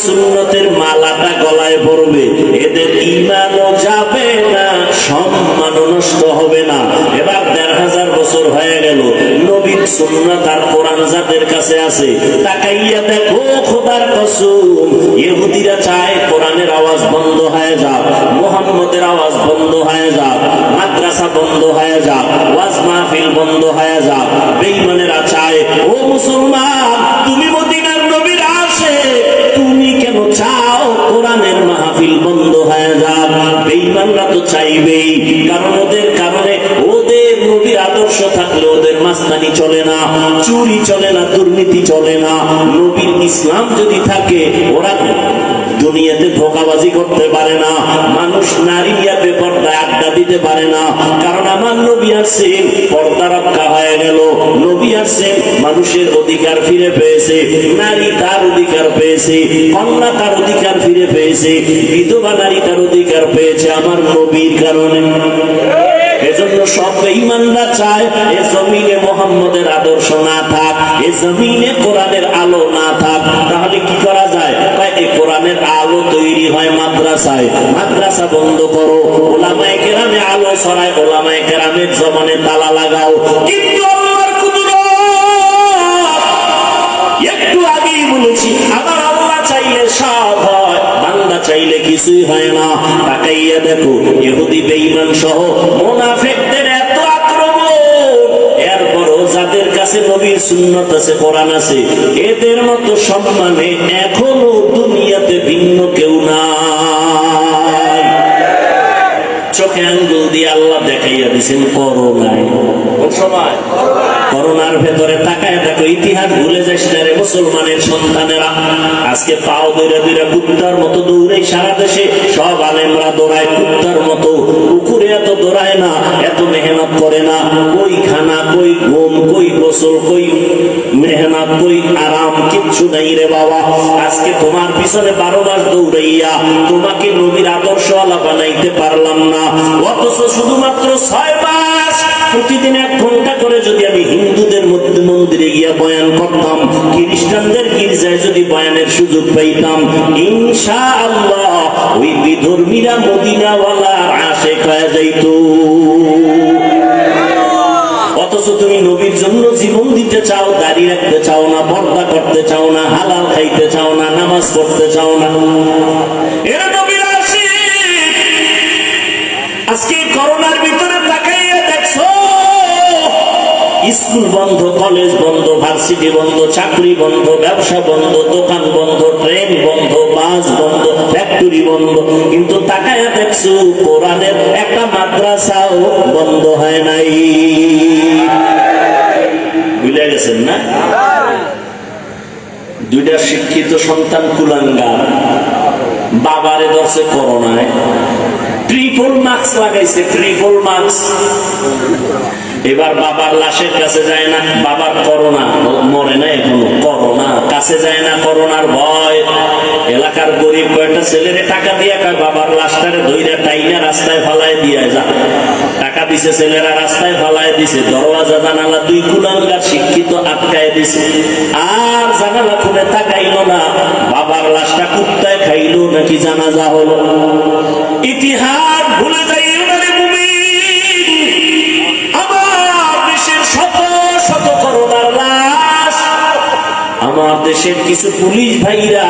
সুন্নতের মালাটা গলায় পড়বে, এদের ঈমানও যাবে না, সম্মানও নষ্ট হবে না। এবার ১৫০০ বছর হয়ে গেল, নবীর সুন্নাত আর কোরআন যাদের কাছে আছে, তাকাইয়া দেখো খোদার কসম, ইহুদিরা চায় কোরআনের আওয়াজ বন্ধ হয়ে যাক, মুহাম্মদের আওয়াজ বন্ধ হয়ে যাক, মাদ্রাসা বন্ধ হয়ে যাক, ওয়াজ মাহফিল বন্ধ হয়ে যাক। বেঈমানেরা চায়, ও মুসলমান, তুমি মদিনার নবীর আশিক, তুমি কেন চাও কোরআনের মাহফিল বন্ধ হয়ে যাক? বেঈমানরা তো চাইবেই, কারণ ওদের কারণে ওদের নবীর আদর্শ থাকলে ওদের মাস্তানি চলে না, চুরি চলে না, দুর্নীতি চলে না। নবীর ইসলাম যদি থাকে, ওরা দুনিয়াতে ধোঁকাবাজি করতে পারে না, মানুষ নারী বেপর্দায় আড্ডা দিতে পারে না, কারণ আমার নবী আছেন, পর্দা রক্ষা হয়ে গেল। নবী আছেন, মানুষের অধিকার ফিরে পেয়েছে, নারী তার অধিকার পেয়েছে, কন্যা তার অধিকার ফিরে পেয়েছে, বিধবা নারী তার অধিকার পেয়েছে আমার নবীর কারণে। এজন্য সব বেঈমানরা চায় এ জমিনে মুহাম্মদের আদর্শ না থাক, এ জমিনে কোরআনের আলো না থাক। তাহলে কি করা যায়? এই কোরআনের আলো তৈরি হয় মাদ্রাসায়, মাদ্রাসা বন্ধ করো, ওলামায়ে কেরামে আলো ছড়ায়, ওলামায়ে কেরামের জবানে তালা লাগাও। কিন্তু আল্লাহর কুদরত, একটু আগেই বলেছি, আবার আল্লাহ চাইলে সব হয়, বান্দা চাইলে কিছুই হয় না। তাকাইয়া দেখো, ইহুদি বেঈমান সহ মুনাফিকদের এত আক্রমণ, এরপরও যাদের কাছে নবীর সুন্নাত আছে, কোরআন আছে, এদের মতো সম্মানে এখনো দুনিয়াতে ভিন্ন কেউ নাই। চোখে আঙ্গুল দিয়ে আল্লাহ দেখাইয়া দিয়েছেন করোনায়। কোন সময়? করোনার ভেতরে তাকায় দেখো, ইতিহাস ভুলে যাস না রে মুসলমানের সন্তানেরা। আজকে পাও দৌড়ে দৌড়ে কুত্তার মতো দৌড়াই সারা দেশে, সব আলেমরা দৌড়ায় কুত্তার মতো, পুকুরে এত দৌড়ায় না, এত মেহনত করে না। কই খানা, কই ঘুম, কই গোসল, কই মেহনত, কই আরাম, কিচ্ছু নাই রে বাবা। আজকে তোমার পিছনে 12 মাস দৌড়াইয়া তোমাকে নবীর আদর্শওয়ালা বানাইতে পারলাম না, অথচ শুধুমাত্র 6 মাস প্রতিদিন 1 ঘন্টা করে যদি আমি হিন্দুদের মধ্যে মন্দিরে গিয়া বয়ান করতাম, খ্রিস্টানদের গির্জায় যদি বয়ানের সুযোগ পাইতাম, ইনশাআল্লাহ ওই বিধর্মীরা মদিনাওয়ালার আশিক হয়ে যাইত। অথচ তুমি নবীর জন্য জীবন দিতে চাও, দাড়ি রাখতে চাও না, পর্দা করতে চাও না, হালাল খাইতে চাও না, নামাজ পড়তে চাও না। এরা নবীর আশিক। আজকে করোনার ভিতরে তাকাইয়া দেখছো, স্কুল বন্ধ, কলেজ বন্ধ, ভার্সিটি বন্ধ, চাকরি বন্ধ, ব্যবসা বন্ধ, দোকান বন্ধ, ট্রেন বন্ধ, বাস বন্ধ, ফ্যাক্টরি বন্ধ, কিন্তু তাকায়া দেখছো কোরআনের একটা মাদ্রাসাও বন্ধ হয় নাই। বুঝে গেছেন না? 2টা শিক্ষিত সন্তান কুলাঙ্গার, বাবারে ধরছে করোনায়, ট্রিপল মাস্ক লাগাইছে, ট্রিপল মাস্ক। এবার বাবার লাশের কাছে যায় না, বাবার করোনা, মরে না এখনো, করোনা কাছে যায় না, করোনার ভয়। এলাকার গরিব কয়েকটা ছেলেরে টাকা দিয়ে কয় বাবার লাশটারে ধইরা টাইনা রাস্তায় ফালায় দিয়ে যা। টাকা দিছে ছেলেরা, রাস্তায় ফালায় দিছে, দরওয়াজা জানালা 2 কুলাঙ্গার শিক্ষিত আটকায় দিছে। আর জানালা খুলে তাকাইলো না, বাবার লাশটা কুত্তায় খাইলো নাকি জানাজা হলো। ইতিহাস ভুলে যাই আমার দেশের কিছু পুলিশ ভাইরা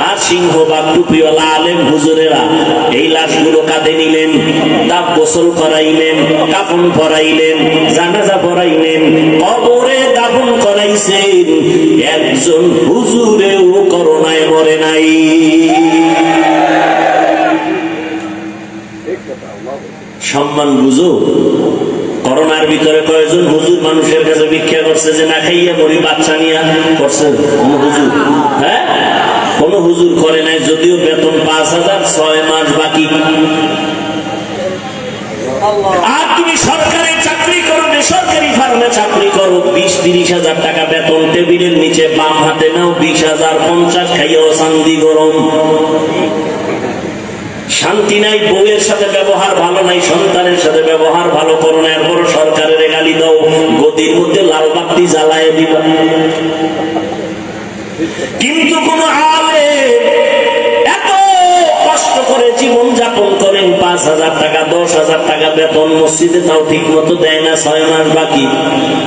আর সিংহবাগ টুপিওয়ালা আলেম হুজুরেরা এই লাশগুলো কাঁধে নিলেন, দাফ গোসল করাইলেন, কাফন পরাইলেন, জানাজা পরাইলেন, কবরে দাফন করাইছেন। একজন হুজুরেও করোনায় মরে নাই। সম্মান বুঝো। করোনার ভিতরে কয়েকজন হুজুর মানুষের কাছে ভিক্ষা করছে যে না খাইয়া মরি, বাচ্চা নিয়ে করছে কোন হুজুর? হ্যাঁ, কোন হুজুর করে নাই, যদিও বেতন 5,000, 6 মাস বাকি। আর তুমি সরকারি চাকরি করো, বেসরকারি ফার্মে চাকরি করো, 20-30 হাজার টাকা বেতন, টেবিলের নিচে বাম হাতে নাও 20,000, 50 খাইয়াও শান্তি গরম। শান্তি নাই, বউয়ের সাথে ব্যবহার ভালো নাই, সন্তানের সাথে ব্যবহার ভালো করো না, এরপর সরকারের গালি দাও, গদির মধ্যে লাল বাতি জ্বালায় দিবা। কিন্তু কোন আলেম এত কষ্ট করে জীবন যাপন করেন, 5,000 টাকা 10,000 টাকা বেতন, মসজিদে তাও ঠিক মতো দেয় না, 6 মাস বাকি।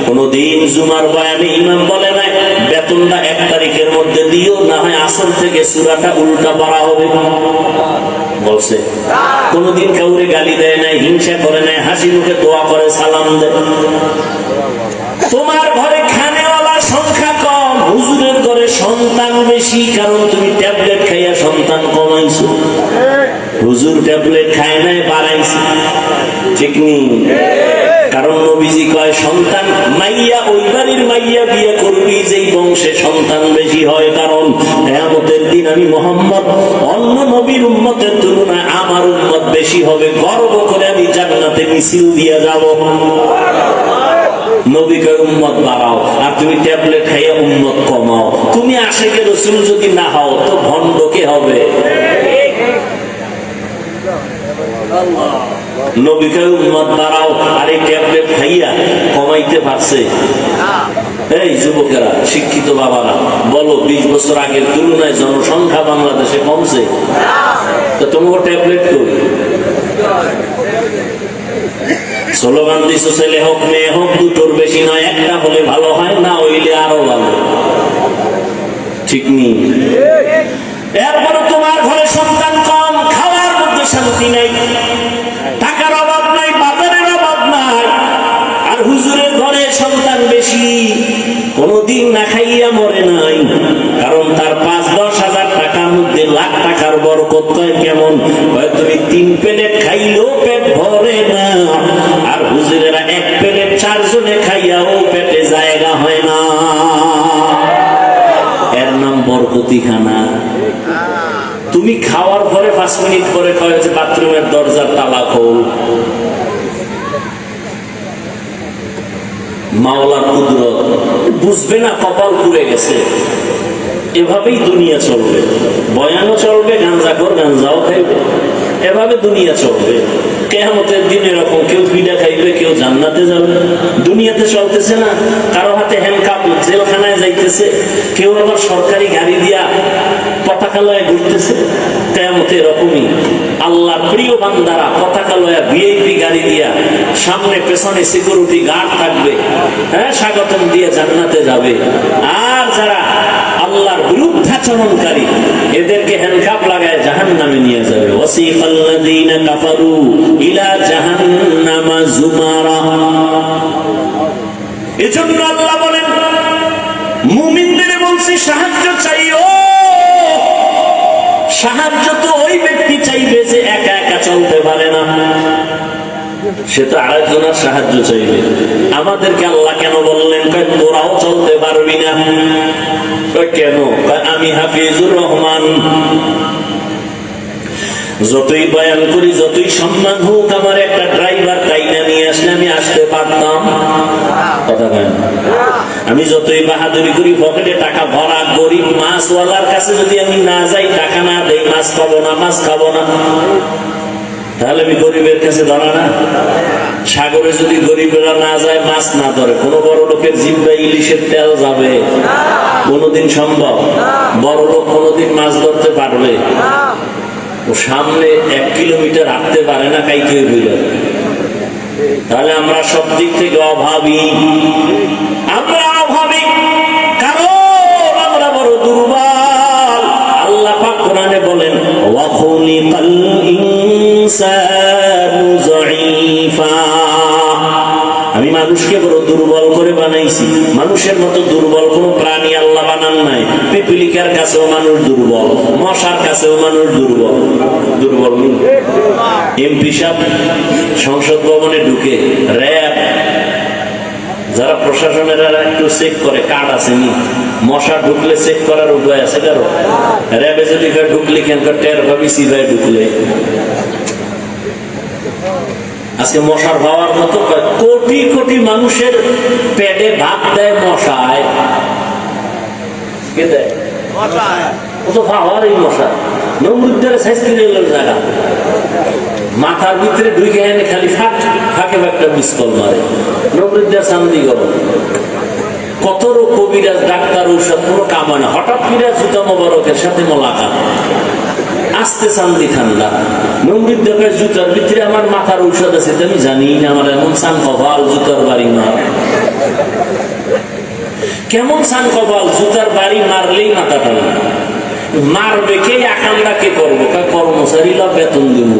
কোনদিন জুমার বয়ানে ইমাম বলে না বেতনটা 1 তারিখের মধ্যে দিও, না হয় আসর থেকে সূরাটা উল্টা পড়া হবে, বলছে? কোনদিন কাউরে গালি দেয় নাই, হিংসা করে নাই, হাসি মুখে দোয়া করে, সালাম দেয়। তোমার ঘরে খানেওয়ালার সংখ্যা কম, হুজুরের ঘরে সন্তান বেশি, কারণ তুমি ট্যাবলেট খাইয়া সন্তান কমাইছো। হুজুর ট্যাবলেট খায় নাই, বাড়াইছে, ঠিক নেই? কারণ নবীজি কয় সন্তান মাইয়া ওই বাড়ির মাইয়া বিয়ে করবি যেই বংশে সন্তান বেশি হয়, কারণ কিয়ামতের দিন আমি মুহাম্মদ অন্য নবীর উম্মতের তুলনায় আমার উম্মত বেশি হবে, গর্ব করে আমি জান্নাতে মিছিল দিয়ে যাব। নবীকে উম্মত বাড়াও আর তুমি ট্যাবলেট খাইয়া উম্মত কমাও। তুমি আশিকে রাসূল যদি না হও তো ভণ্ড কে হবে? নবীকে উম্মত বাড়াও আর এই ট্যাবলেট খাইয়া কমাইতে পারছে? এই যুবকেরা, শিক্ষিত বাবারা, বলো 20 বছর আগের তুলনায় জনসংখ্যা বাংলাদেশে কমছে? তো তোমাকে ট্যাবলেট করি স্লোগান দিছো ছেলে হোক মেয়ে হোক, দুটোর বেশি নয়, একটা হলে ভালো হয়, না হইলে আরো ভালো, ঠিক নেই? এরপরে তোমার ঘরে সন্তান কম, খাওয়ার মধ্যে শান্তি নাই, টাকার অভাব নাই, বাজারের অভাব নাই, আর হুজুরের ঘরে সন্তান বেশি, কোনদিন না খাইয়া মরে নাই, কারণ তার 5-10 হাজার টাকার মধ্যে লাখ টাকার বরকত। কয় কেমন? তুমি 3 প্লেট খাইলেও পেট ভরে না, আর হুজুরেরা 1 প্লেট 4 জনে খাইয়াও পেটে জায়গা হয় না। এর নাম বরকতি খানা। তুমি খাওয়ার পরে 5 মিনিট পরে কয় যে বাথরুমের দরজার তালা খোল। মাওলার কুদরত বুঝবে না, কপাল পুড়ে গেছে। এভাবেই দুনিয়া চলবে, বয়ানও চলবে, গাঞ্জাখোর গাঞ্জাও খাইবে, এভাবে দুনিয়া চলবে। কিয়ামতের দিন এরকম কেউ পিঠা খাইবে, কেউ জান্নাতে যাবে। দুনিয়াতে চলতেছে না, কারো হাতে হ্যান্ডকাপ, জেলখানায় যাইতেছে, কেউ আবার সরকারি গাড়ি দিয়া পতাকা লয়ে ঘুরতেছে। কিয়ামতে এরকমই আল্লাহর প্রিয় বান্দারা পতাকা লয়া ভিআইপি গাড়ি দিয়া, সামনে পেছনে সিকিউরিটি গার্ড থাকবে, হ্যাঁ, স্বাগতম দিয়ে জান্নাতে যাবে। আর যারা আল্লাহর বিরুদ্ধাচরণকারী এদেরকে হ্যান্ডকাপ লাগায় জাহান্নামে নিয়ে যাবে। ওয়াসিফাল্লাযীনা কাফারু ইলা জাহান্নামা যুমারা। এজন্য আল্লাহ বলেন মুমিনদের বলছি সাহায্য চাইও। সাহায্য তো ওই ব্যক্তি চাইবে যে একা একা চলতে পারে না, সে তো আরেকজনের সাহায্য চাইবে। আমাদেরকে আল্লাহ কেন বললেন তোরাও চলতে পারবি না? কেন? আমি হাফিজুর রহমান, যতই বয়ান করি, যতই সম্মান হোক, আমার একটা ড্রাইভার টাইনা নিয়ে আসলে আমি আসতে পারতাম? কথা কেন? আমি যতই বাহাদুরি করি, পকেটে টাকা ভরা, গরিব মাছওয়ালার কাছে যদি আমি না যাই, টাকা না দেই, মাছ খাবো না, মাছ খাবো না, তাহলে আমি গরিবের কাছে ধরা না? সাগরে যদি গরিবেরা না যায়, মাছ না ধরে, কোন বড় লোকের জিহ্বায় ইলিশের তেল যাবে? কোনদিন সম্ভব? বড় লোক কোনদিন মাছ ধরতে পারবে? ও সামনে 1 কিলোমিটার হাঁটতে পারে না, কাইকে হইল। তাহলে আমরা সব দিক থেকে অভাবী। আমরা অভাবী কারণ আমরা বড় দুর্বল। আল্লাহ পাক কোরআনে বলেন ওয়া খুলিকাল ইনসানু যায়ীফা। আমি মানুষকে বড় দুর্বল করে বানাইছি। মানুষের মতো দুর্বল কোন প্রাণী আল্লাহ বানান নাই। পিপিলিকার কাছেও মানুষ দুর্বল, মশার কাছেও মানুষ দুর্বল। দুর্বল এমপি সাহেব সংসদ ভবনে ঢুকে, র‍্যাব যারা প্রশাসনের একটু চেক করে কার্ড আছে নি, মশা ঢুকলে চেক করার উপায় আছে কারো? র‍্যাবে যদি ঢুকলে কেন টের ভাবি সিভাই ঢুকলে। আজকে মশার ভাবার মতো কোটি কোটি মানুষের পেটে ভাত দেয় মশায়। কে দেয়? ও তো ভাবার এই মশা। নমরুদ্দের সাইস্কিনের জায়গা মাথার ভিতরে ঢুকে এনে খালি ফাঁকে একটা মিসকল মারে। নমরুদ্দের সামনে গরম কত কবিরাজ ডাক্তার ঔষধ কোনো কাম হয় না, হঠাৎ করে জুতা মোবারকের সাথে মোলাকাত, আস্তে চান্দি ঠান্ডা নঙ্গির দেখায় জুতার ভিতরে আমার মাথার ঔষধ আছে, আমি জানি না, আমার এমন সান কপাল জুতার বাড়ি মার। কেমন সান কপাল, জুতার বাড়ি মারলেই মাথা টানা, মারবে কে, আকামটা কে করবো, কর্মচারীরা বেতন দিব,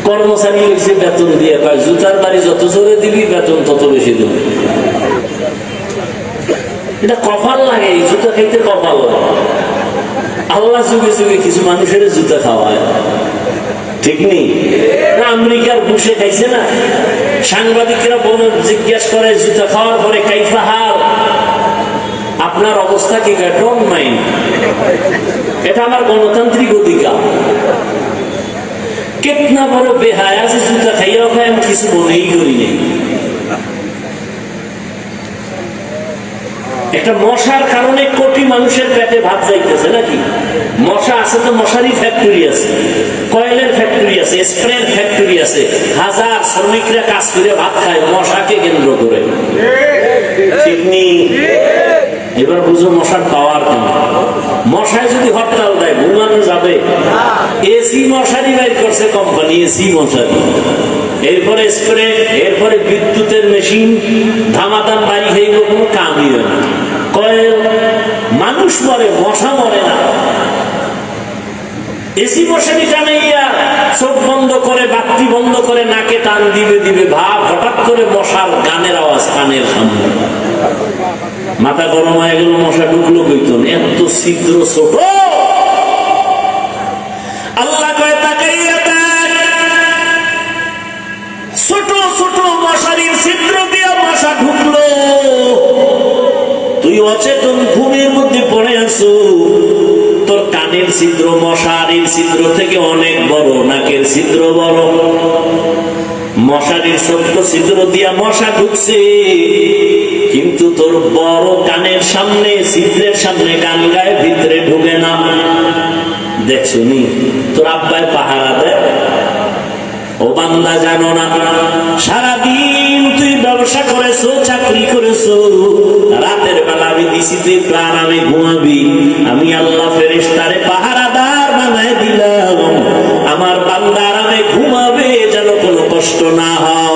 কর্মচারী হয়েছে বেতন দিয়ে পায়, জুতার বাড়ি যত জোরে দিবি বেতন তত বেশি দেব। এটা কপাল লাগে, এই জুতা খাইতে কপাল লাগে। আল্লাহ যুগে যুগে কিছু মানুষের জুতা খাওয়ায়, ঠিক নেই? আমেরিকার বুশে খাইছে না, সাংবাদিকরা জিজ্ঞাসা করে জুতা খাওয়ার পরে কাইফা হাল, আপনার অবস্থা কি? ডোন্ট মাইন্ড, এটা আমার গণতান্ত্রিক অধিকার। কেতনা বড় বেহায়া যে জুতা খাইয়াও খাই, আমি কিছু মনেই করি নেই। একটা মশার কারণে কোটি মানুষের পেটে ভাত যাইতেছে নাকি? মশা আছে তো মশারি ফ্যাক্টরি আছে, কয়েলের ফ্যাক্টরি আছে, স্প্রের ফ্যাক্টরি আছে, হাজার শ্রমিকরা কাজ করে ভাত খায় মশাকে কেন্দ্র করে, ঠিক নেই? এবার বুঝো মশার পাওয়ার কেন। মশায় যদি হরতাল দেয় ঘুমানো যাবে? এসি মশারি বাইর করছে কোম্পানি, এসি মশারি, এরপরে স্প্রে, এরপরে বিদ্যুতের মেশিন, ধামাধাম বাড়ি হইব, কোনো কামই হয় না। কয়েল, মানুষ মরে, মশা মরে না। এসি মশারি টানাইয়া চোখ বন্ধ করে, বাতি বন্ধ করে, নাকে টান দিবে দিবে ভাব, হঠাৎ করে মশার গানের আওয়াজ কানের সামনে, মাথা গরম হয়ে গেল, মশা ঢুকলো কইতো, এত ছিদ্র ছোট। আল্লাহ কয় তাকাইয়া দেখ, ছোট ছোট মশারির ছিদ্র দিয়া মশা ঢুকলো, তুই অচেতন ঘুমের মধ্যে পড়ে আছো, তোর কানের ছিদ্র মশারির ছিদ্র থেকে অনেক বড়, নাকের ছিদ্র বড়, মশারির ছোট্ট ছিদ্র দিয়া মশা ঢুকছে, কিন্তু তোর বড় কানের সামনে, ছিদ্রের সামনে গান গায়ে, ভিতরে ঢুকে না। দেখছো নি, তোর আব্বাই পাহারা দেয়, ও বান্দা জানো না, সারাদিন তুই ব্যবসা করেছো, চাকরি করেছো, রাতের বেলা আমি দিছি তুই প্রাণ, আমি ঘুমাবি, আমি আল্লাহ ফেরেশতারে পাহারাদার বানায় দিলাম, আমার বান্দা আরামে ঘুমাবে, যেন কোনো কষ্ট না হয়।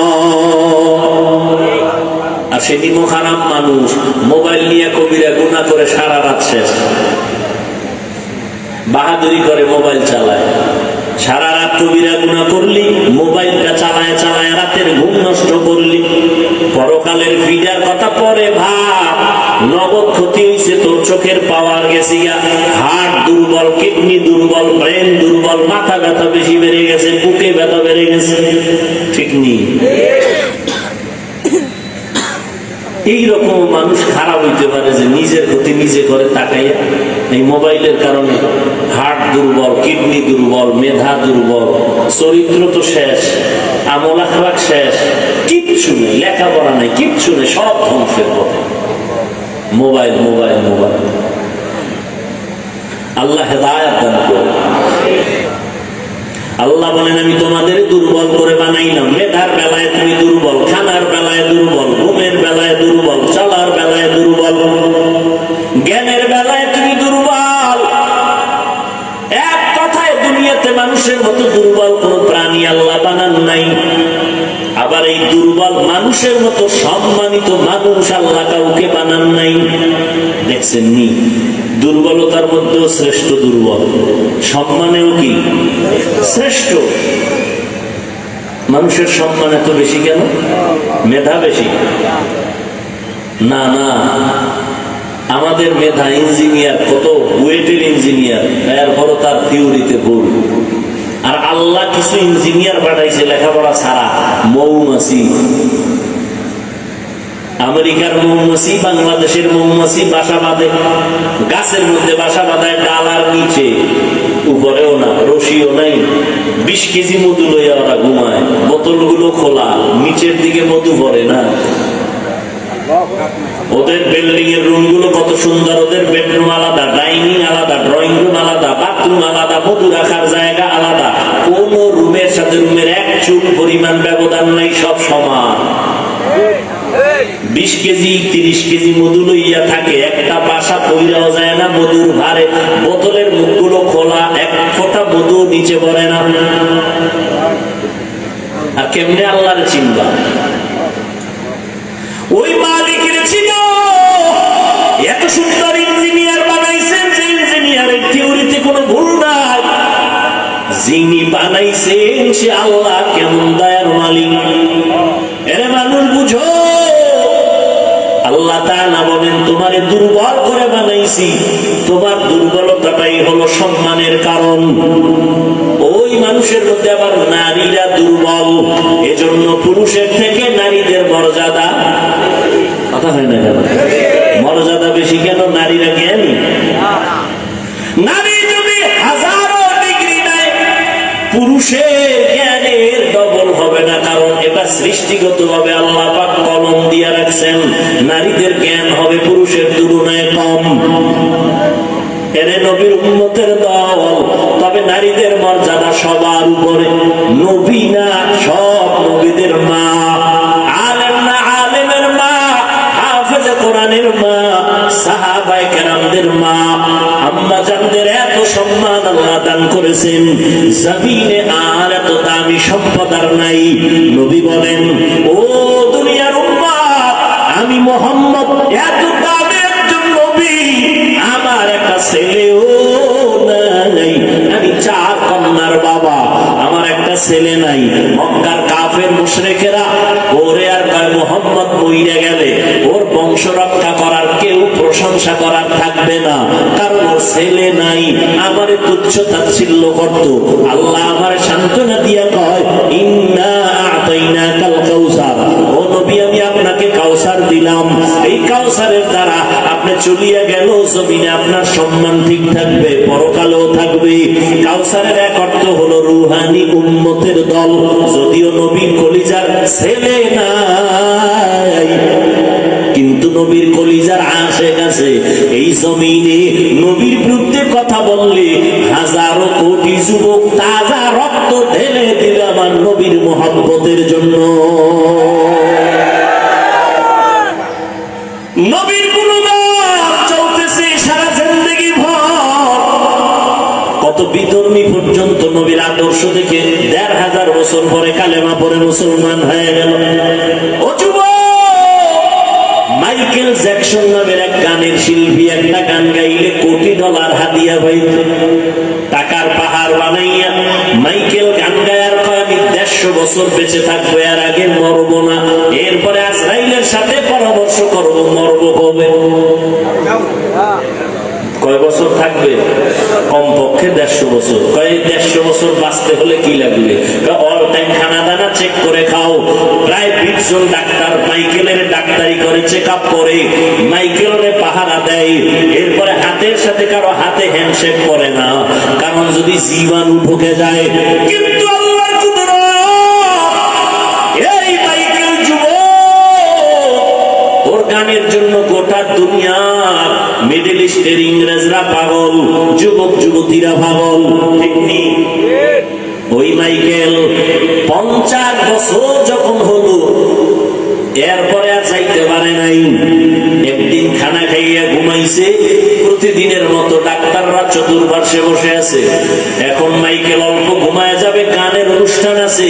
আর সেদিনও খারাপ মানুষ মোবাইল নিয়ে কবিরা গুনাহ করে সারা রাত শেষ, বাহাদুরি করে মোবাইল চালায়, সারা রাত কবিরা গুনাহ করলি, মোবাইলটা চালায় চালায় রাতের ঘুম নষ্ট করলি, পরকালের ফিডার কথা পরে ভাব, নগদ ক্ষতি হয়েছে তোর, চোখের পাওয়ার গেছে, হার্ট দুর্বল, কিডনি দুর্বল, ব্রেন দুর্বল, মাথা ব্যথা বেশি বেড়ে গেছে, বুকে ব্যথা বেড়ে গেছে, ঠিক নেই? এইরকম মানুষ খারাপ হইতে পারে যে নিজের ক্ষতি নিজে করে তাকাইয়া, এই মোবাইলের কারণে হার্ট দুর্বল, কিডনি দুর্বল, মেধা দুর্বল, চরিত্র তো শেষ, আমল আখলাক শেষ, কিচ্ছু নেই, লেখাপড়া নেই, কিচ্ছু নেই, সব ধ্বংসের পথে। Mobile mobile mobile. আল্লাহ হেদায়েত দান করুন। আল্লাহ বলেন আমি তোমাদের দুর্বল করে বানাইলাম, মেধার বেলায় তুমি দুর্বল, খানার বেলায় দুর্বল, ঘুমের বেলায় দুর্বল, চলার বেলায় দুর্বল, জ্ঞানের বেলায় তুমি দুর্বল। এক কথায় দুনিয়াতে মানুষের মতো দুর্বল কোন প্রাণী আল্লাহ বানান নাই। আবার এই দুর্বল মানুষের মতো সম্মানিত মানুষ আল্লাহ কাউকে বানান নাই। দেখছেন নি, দুর্বলতার মধ্যেও শ্রেষ্ঠ দুর্বল, সম্মানেও কি শ্রেষ্ঠ। মানুষের সম্মান এত বেশি কেন? মেধা বেশি? না না, আমাদের মেধা ইঞ্জিনিয়ার, কত বুয়েটের ইঞ্জিনিয়ার, এরপরও তার থিওরিতে ভুল। আর আল্লাহ কিছু ইঞ্জিনিয়ার পাঠাইছে লেখাপড়া ছাড়া, মৌমাছি। আমেরিকার মৌমাছি, বাংলাদেশের মৌমাছি বাসা বাঁধে, গাছের মধ্যে বাসা বাঁধায়, ডালার নিচে, উপরেও না, রশিও নাই। 20 কেজি মধু লইয়া ওরা ঘুমায়, বোতলগুলো খোলা, নিচের দিকে মধু পড়ে না। ওদের বিল্ডিং এর রুম গুলো কত সুন্দর, ওদের বেডরুম আলাদা, ডাইনিং আলাদা, ড্রয়িং রুম আলাদা, বাথরুম আলাদা, মধু রাখার জায়গা আলাদা, কোন রুমের সাথে রুমের এক চুল পরিমাণ ব্যবধান নাই, সব সমান। 20 কেজি 30 কেজি মধু লইয়া থাকে, একটা বাসা পইরাও যায় না মধুর ভারে, বোতলের মুখগুলো খোলা, এক ফোঁটা মধু নিচে পড়ে না। আর কেমনে আল্লাহর চিনবা? ওই মালিকের চিনো। এত সুন্দর ইঞ্জিনিয়ার বানাইছেন যে ইঞ্জিনিয়ারের থিওরিতে কোনো ভুল নাই। যিনি বানাইছেন সে আল্লাহ কেমন দয়ার মালিক। এরে মানুষ বুঝো, আল্লাহ তাআলা বলেন তোমারে দুর্বল করে বানাইছি, তোমার দুর্বলতাটাই হলো সম্মানের কারণ। ওই মানুষের মধ্যে আবার নারীরা দুর্বল, এজন্য পুরুষের থেকে নারীদের মর্যাদা, কথা হয় না কেন? মর্যাদা বেশি কেন? নারীরা জ্ঞানী। নারী যদি হাজারো ডিগ্রি নেয়, পুরুষের জ্ঞানের ডবল হবে না, কারণ এটা সৃষ্টিগতভাবে আল্লাহ পাক কলম দিয়ে রাখছেন, নারীদের জ্ঞান হবে পুরুষের তুলনায় কম। এরে নবীর উম্মতের দল, তবে নারীদের মর্যাদা সবার উপরে। নবী না, সব নবীদের মা, আলেম না আলেমের মা, হাফেজে কোরআনের মা, সাহাবায়ে কেরামদের মা, আম্মা জানদের এত সম্মান আল্লাহ দান করেছেন, জমিনে আর এত দামি সম্পদ আর নাই। নবী বলেন, ও দুনিয়ার উম্মত, আমি মুহাম্মদ এত দামি একজন নবী, আমার একটা ছেলেও নাই, আমি 4 কন্যার বাবা, আমার একটা ছেলে নাই। মক্কার কাফের মুশরিকেরা ওরে আর কয় মুহাম্মদ মইরা গেলে ওর বংশ রক্ষা করার কেউ প্রশংসা করার থাকবে না, কারণ ওর ছেলে নাই, আমারে তুচ্ছ তাচ্ছিল্য করত। আল্লাহ আমার সান্ত্বনা দিয়া কয়, ইন্না আতাইনাকাল কাউসার, ও নবী আমি আপনাকে কাউসার দিলাম, এই কাউসারের দ্বারা আপনি চলিয়া গেল জমিনে আপনার সম্মান ঠিক থাকবে, পরকালেও থাকবে। কাউসারের এক অর্থ হলো রুহানি উম্মতের দল। যদিও নবীর কলিজার ছেলে নাই, কিন্তু নবীর কলিজার আশেক আছে। এই জমিনে নবীর বিরুদ্ধে কথা বললে হাজারো কোটি যুবক তাজা রক্ত ঢেলে দিবে আমার নবীর মহব্বতের জন্য। নবীর গুণগান চলতেছে সারা জিন্দেগি ভর। কত বিধর্মী পর্যন্ত নবীর আদর্শ দেখে 1500 বছর পরে কালেমা পড়ে মুসলমান হয়ে গেল। ও যুবক, মাইকেল জ্যাকসন নামের এক গানের শিল্পী একটা গান গাইলে $1 কোটি হাদিয়া পাইত। টাকার পাহাড় বানাইয়া মাইকেল গান গায়ার কয় আমি 150 বছর বেঁচে থাকবো, এর আগে মরবো না, এরপরে আজরাইলের সাথে পরামর্শ করবো মরবো কবে। কয় বছর থাকবে? কমপক্ষে 150 বছর। কয় 150 বছর বাঁচতে হলে কি লাগবে? অল টাইম খানা দানা চেক করে খাও। প্রায় 20 জন ডাক্তার মাইকেলের ডাক্তারি করে, চেক আপ করে, মাইকেলের পাহারা দেয়। এরপরে হাতের সাথে কারো হাতে হ্যান্ডশেক করে না, কারণ যদি জীবাণু ঢুকে যায়। কিন্তু আল্লাহর কুদরত, এই মাইকেল যুবক, ওর গানের জন্য গোটা দুনিয়ার মিডল ইস্টের ইংরেজরা পাগল, যুবক যুবতীরা পাগল, ঠিক নেই? ওই মাইকেল 50 বছর যখন হলো, এরপরে আর চাইতে পারে নাই। একদিন খানা খাইয়া ঘুমাইছে, প্রতিদিনের মতো ডাক্তাররা চতুর্পার্শ্বে বসে আছে। এখন মাইকেল অল্প ঘুমায় যাবে, গানের অনুষ্ঠান আছে,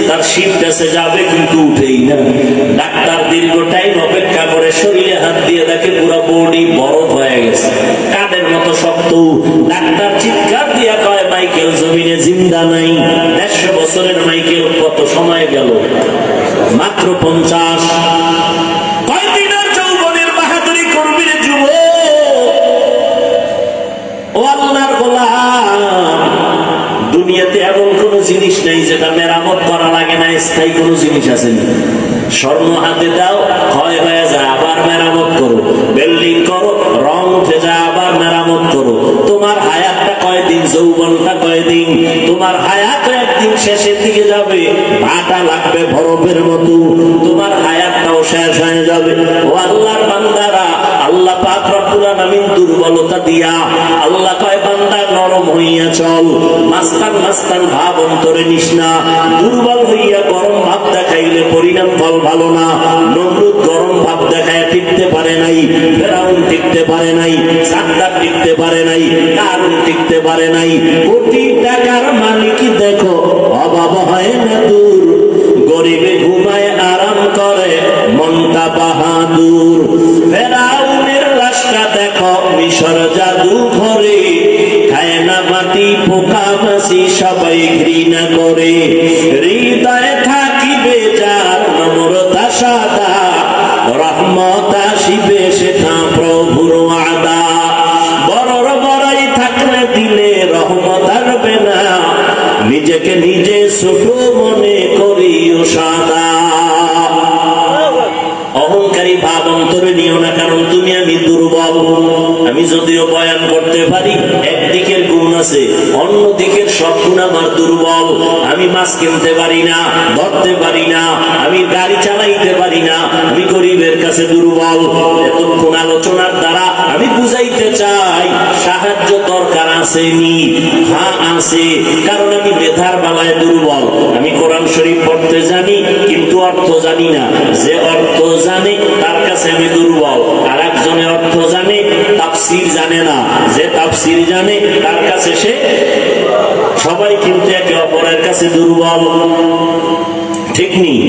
তার শিফট আছে, যাবে কিন্তু উঠেই না। ডাক্তার দীর্ঘ টাইম অপেক্ষা করে, শরীরে হাত দিয়ে দেখে পুরো বডি বরফ হয়ে গেছে, কাঠের মতো শক্ত। ডাক্তার চিৎকার দিয়া কয় মাইকেল জমিনে জিন্দা নাই। 150 বছরের মাইকেল কত সময় গেল? মাত্র 50। কয়দিন আর যৌবনের বাহাদুরি করবি রে যুবক? ও আল্লাহর গোলাম, দুনিয়াতে এমন কোন জিনিস নাই যেটা মেরামত করা লাগে না। স্থায়ী কোন জিনিস আছে না? স্বর্ণ হাতে দাও, ক্ষয় হয়ে যায়, আবার মেরামত করো। বিল্ডিং করো, রং উঠে যায়, আবার মেরামত করো। তোমার হায়াতটা কয়দিন, যৌবনটা কয়দিন? তোমার হায়াত একদিন শেষের দিকে যাবে, ভাটা লাগবে বরফের মতো, তোমার হায়াতটাও শেষ হয়ে যাবে। ও আল্লাহর বান্দারা, আল্লাহ পাক রব্বুল আলামিন দুর্বলতা দিয়া, আল্লাহ কয় বান্দা নরম হইয়া চল। মাস্তান মাস্তান ভাব অন্তরে নিস না। দুর্বল হইয়া গরম ভাব দেখাইলে পরিণাম ফল ভালো না। নমরুদ গরম ভাব দেখায় টিকতে পারে নাই, ফেরাউন টিকতে পারে নাই, সাদ্দাত টিকতে পারে নাই, কারুন টিকতে পারে নাই। কোটি টাকার মালিক দেখো অভাব হয় না দূর, গরিবে ঘুমায় আরাম করে মনটা বাহাদুর। ফেরাউনের লাশটা দেখো মিশর জাদু ঘরে, খায় না মাটি পোকা মাছি সবাই ঘৃণা করে। হৃদয়ে থাকিবে যার নম্রতা সাদা, রহমত আসিবে সেটা প্রভুর ওয়াদা। বড়র বড়াই থাকলে দিলে রহমত আসবে না, নিজেকে নিজে ছোট মনে করিও সাদা। অহংকারী ভাব অন্তরে নিও না, কারণ তুমি আমি দুর্বল। আমি যদিও বয়ান করতে পারি, একদিকের গুণ আছে, অন্য দিকের সব গুণ আমার দুর্বল। আমি মাছ কিনতে পারি না, ধরতে পারি না, আমি গাড়ি চালাইতে পারি না, আমি গরিবের কাছে দুর্বল। এতক্ষণ আলোচনার দ্বারা আমি বুঝাইতে চাই সাহায্য দরকার আসেনি, হ্যাঁ আছে, কারণ আমি মেধার বেলায় দুর্বল। আমি কোরআন শরীফ পড়তে জানি কিন্তু অর্থ জানি না। যে অর্থ জানে তার কাছে আমি দুর্বল, আর একজনের অর্থ জানে তাফসীর জানে না। যে তাফসীর জানে তার কাছে সে, সবাই কিন্তু একে অপরের কাছে দুর্বল। ঠিক নেই?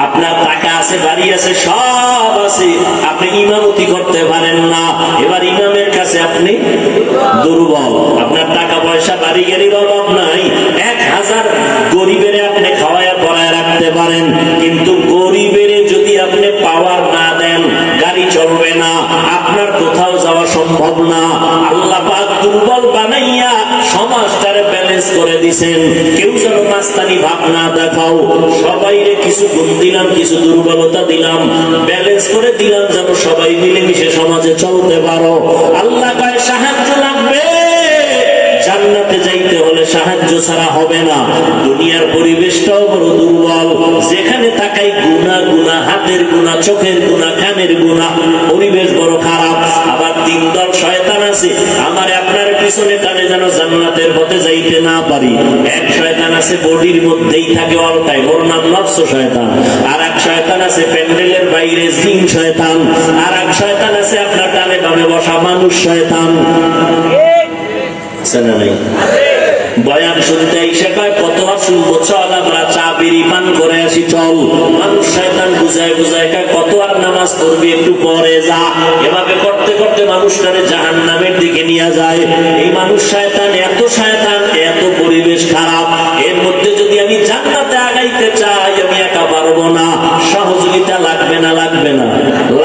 আপনার টাকা আছে, বাড়ি আছে, সব আছে, আপনি ইমামতি করতে পারেন না, এবার ইমামের কাছে আপনি দুর্বল। আপনার টাকা পয়সা বাড়ি গাড়ির অভাব নাই, 1000 গরিবের আপনি খাওয়ায় পড়ায় রাখতে পারেন, কিন্তু গরিবের যদি আপনি পাওয়ার না দেন গাড়ি চলবে না, আপনার কোথাও যাওয়া সম্ভব না। আল্লাহ পাক দুর্বল বানাইয়া সমাজটারে ব্যালেন্স করে দিছেন। কেউ যেন মাস্তানি ভাব না দেখাও, সবাইরে কিছু গুণ দিলাম, কিছু দুর্বলতা দিলাম, ব্যালেন্স করে দিলাম, যেন সবাই মিলেমিশে সমাজে চলতে পারো। আল্লাহ কয় সাহায্য লাগবে, জান্নাতে যাইতে হলে সাহায্য ছাড়া হবে না। দুনিয়ার পরিবেশটাও বড় দুর্বল, যেখানে তাকাই গুনাহ গুনাহ, হাতের গুনাহ, চোখের গুনাহ, কানের গুনাহ, পরিবেশ বড় খারাপ। আবার 3 দল শয়তান আছে আমার আপনার পিছনে টানে যেন জান্নাতের পথে যাইতে না পারি। এক শয়তান আছে বডির মধ্যেই থাকে অল টাইম, ওর নাম নফস শয়তান। আর এক শয়তান আছে প্যান্ডেলের বাইরে জিন শয়তান। আর এক শয়তান আছে আপনার টানে ভাবে বসা মানুষ শয়তান। বয়ান শুনতে এসে কয় কতবার শুনবো, চল আমরা চা বিড়ি পান করে আসি চল। মানুষ শয়তান বুঝায় বুঝায় কয় কত আর নামাজ পড়বি, একটু পরে যা। এভাবে করতে করতে মানুষটারে জাহান্নামের দিকে নিয়ে যায়। এই মানুষ শয়তান, এত শয়তান, এত পরিবেশ খারাপ, এর মধ্যে যদি আমি জান্নাতে আগাইতে চাই আমি একা পারবো না। সহযোগিতা লাগবে না? লাগবে না?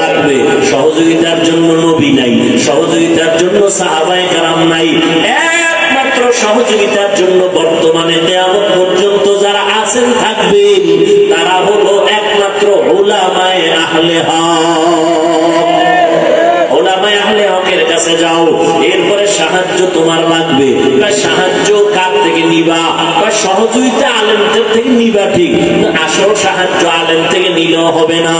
লাগবে। সহযোগিতার জন্য নবী নাই, সহযোগিতার জন্য সাহাবায়ে কেরাম নাই, একমাত্র সহযোগিতার জন্য বর্তমানে কিয়ামত পর্যন্ত যারা আছেন থাকবেন তারা হলো একমাত্র উলামায়ে আহলে হক। উলামায়ে আহলে হকের কাছে যাও, এরপরে সাহায্য তোমার লাগবে। সাহায্য কার থেকে নিবা? সহযোগিতা আলেমদের থেকে নিবা, ঠিক, আসল সাহায্য আলেম থেকে নিলেও হবে না।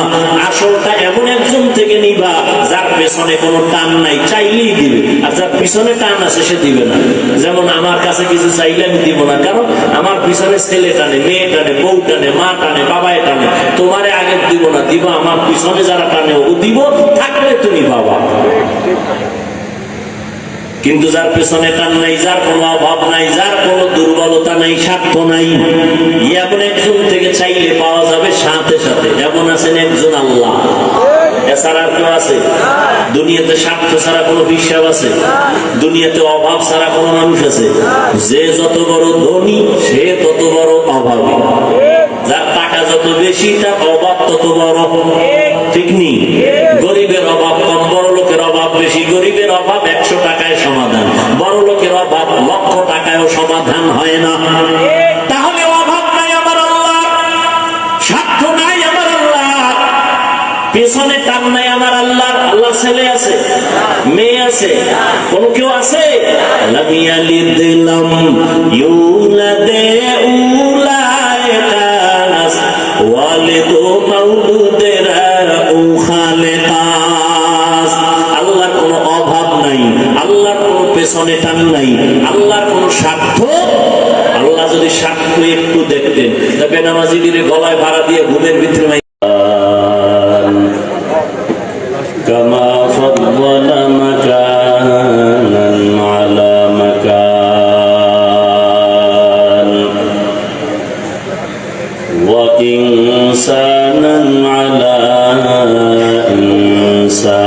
আসলটা এমন একজন থেকে নিবা যার পেছনে কোনো টান নাই, চাইলেই দিবে, আর যার পিছনে টান আছে সে দিবে না। যেমন আমার কাছে কিছু চাইলে আমি দিব না, কারণ আমার পিছনে ছেলে টানে, মেয়ে টানে, বউ টানে, মা টানে, বাবায় টানে। তোমারে আগে দিব না, দিব আমার পিছনে যারা টানে ও দিব, থাকলে তুমি বাবা। কিন্তু যার পেছনে টান নাই, যার কোনো অভাব নাই, যার কোনো দুর্বলতা নাই, স্বার্থ নাই, এমন একজন থেকে চাইলে পাওয়া যাবে সাথে সাথে। এমন আছেন একজন আল্লাহ, এছাড়া আর কেউ আছে? দুনিয়াতে স্বার্থ ছাড়া কোনো হিসাব আছে? দুনিয়াতে অভাব ছাড়া কোনো মানুষ আছে? যে যত বড় ধনী সে তত বড় অভাবী, যার টাকা যত বেশি তার অভাব তত বড়। ঠিক নেই? গরিবের অভাব কম, বড় লোকের অভাব বেশি। গরিবের অভাব 100 টাকায় সমাধান, বড় লোকের অভাব 1,00,000 টাকায়ও সমাধান হয় না। তাহলে অভাব নাই আমার আল্লাহ, স্বার্থ নাই আমার আল্লাহ, পেছনে টান নাই আমার আল্লাহ। আল্লাহ ছেলে আছে, মেয়ে আছে, কোন কেউ আছে? লাম ইয়ালিদ লাম ইউলাদ উলাইকা নাস ওয়ালিদু মাউলুদেরা ও খালেকাস। আল্লাহর কোনো অভাব নাই, আল্লাহর কোনো পেছনে টান নাই, আল্লাহর বেনামাজিদের গলায় ভাড়া দিয়ে ঘুমের ভিতরে كما فضل مكانا على مكان وإنسانا على إنسان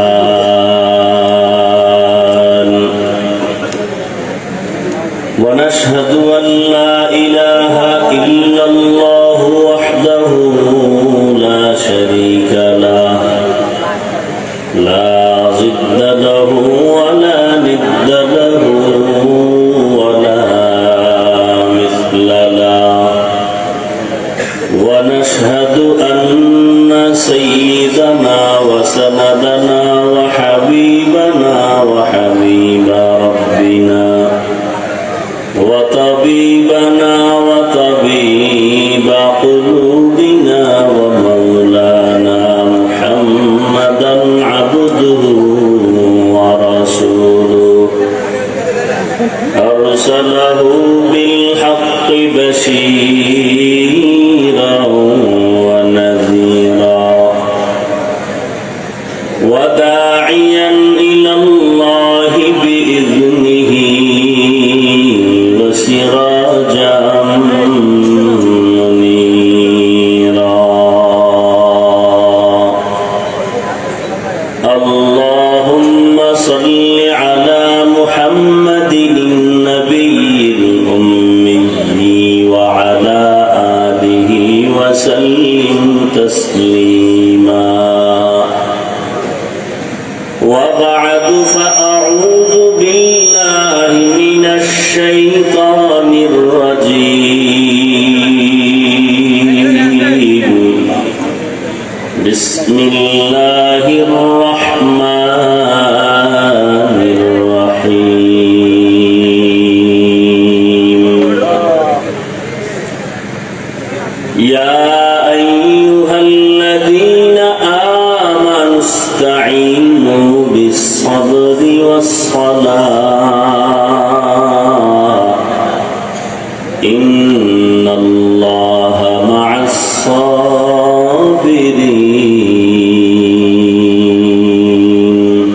ونشهد أن لا إله إلا الله وحده لا شريك له لا ضد له ولا ند له ولا مثل له ونشهد أن سيدنا وسندنا وحبيبنا وحبيب ربنا وطبيبنا وطبيب قلوبنا ومولانا محمدا عبده ورسوله أرسله بالحق بشيرا ونذيرا وداعيا إلى الله بإذنه وسراجا منيرا اللهم صل على محمد النبي الأمي وعلى آله وسلم تسليما وبعد فأعوذ بالله من الشيطان الرجيم بسم الله الرحمن الرحيم يا أيها الذين آمنوا استعينوا بالصبر والصلاة إن الله مع الصابرين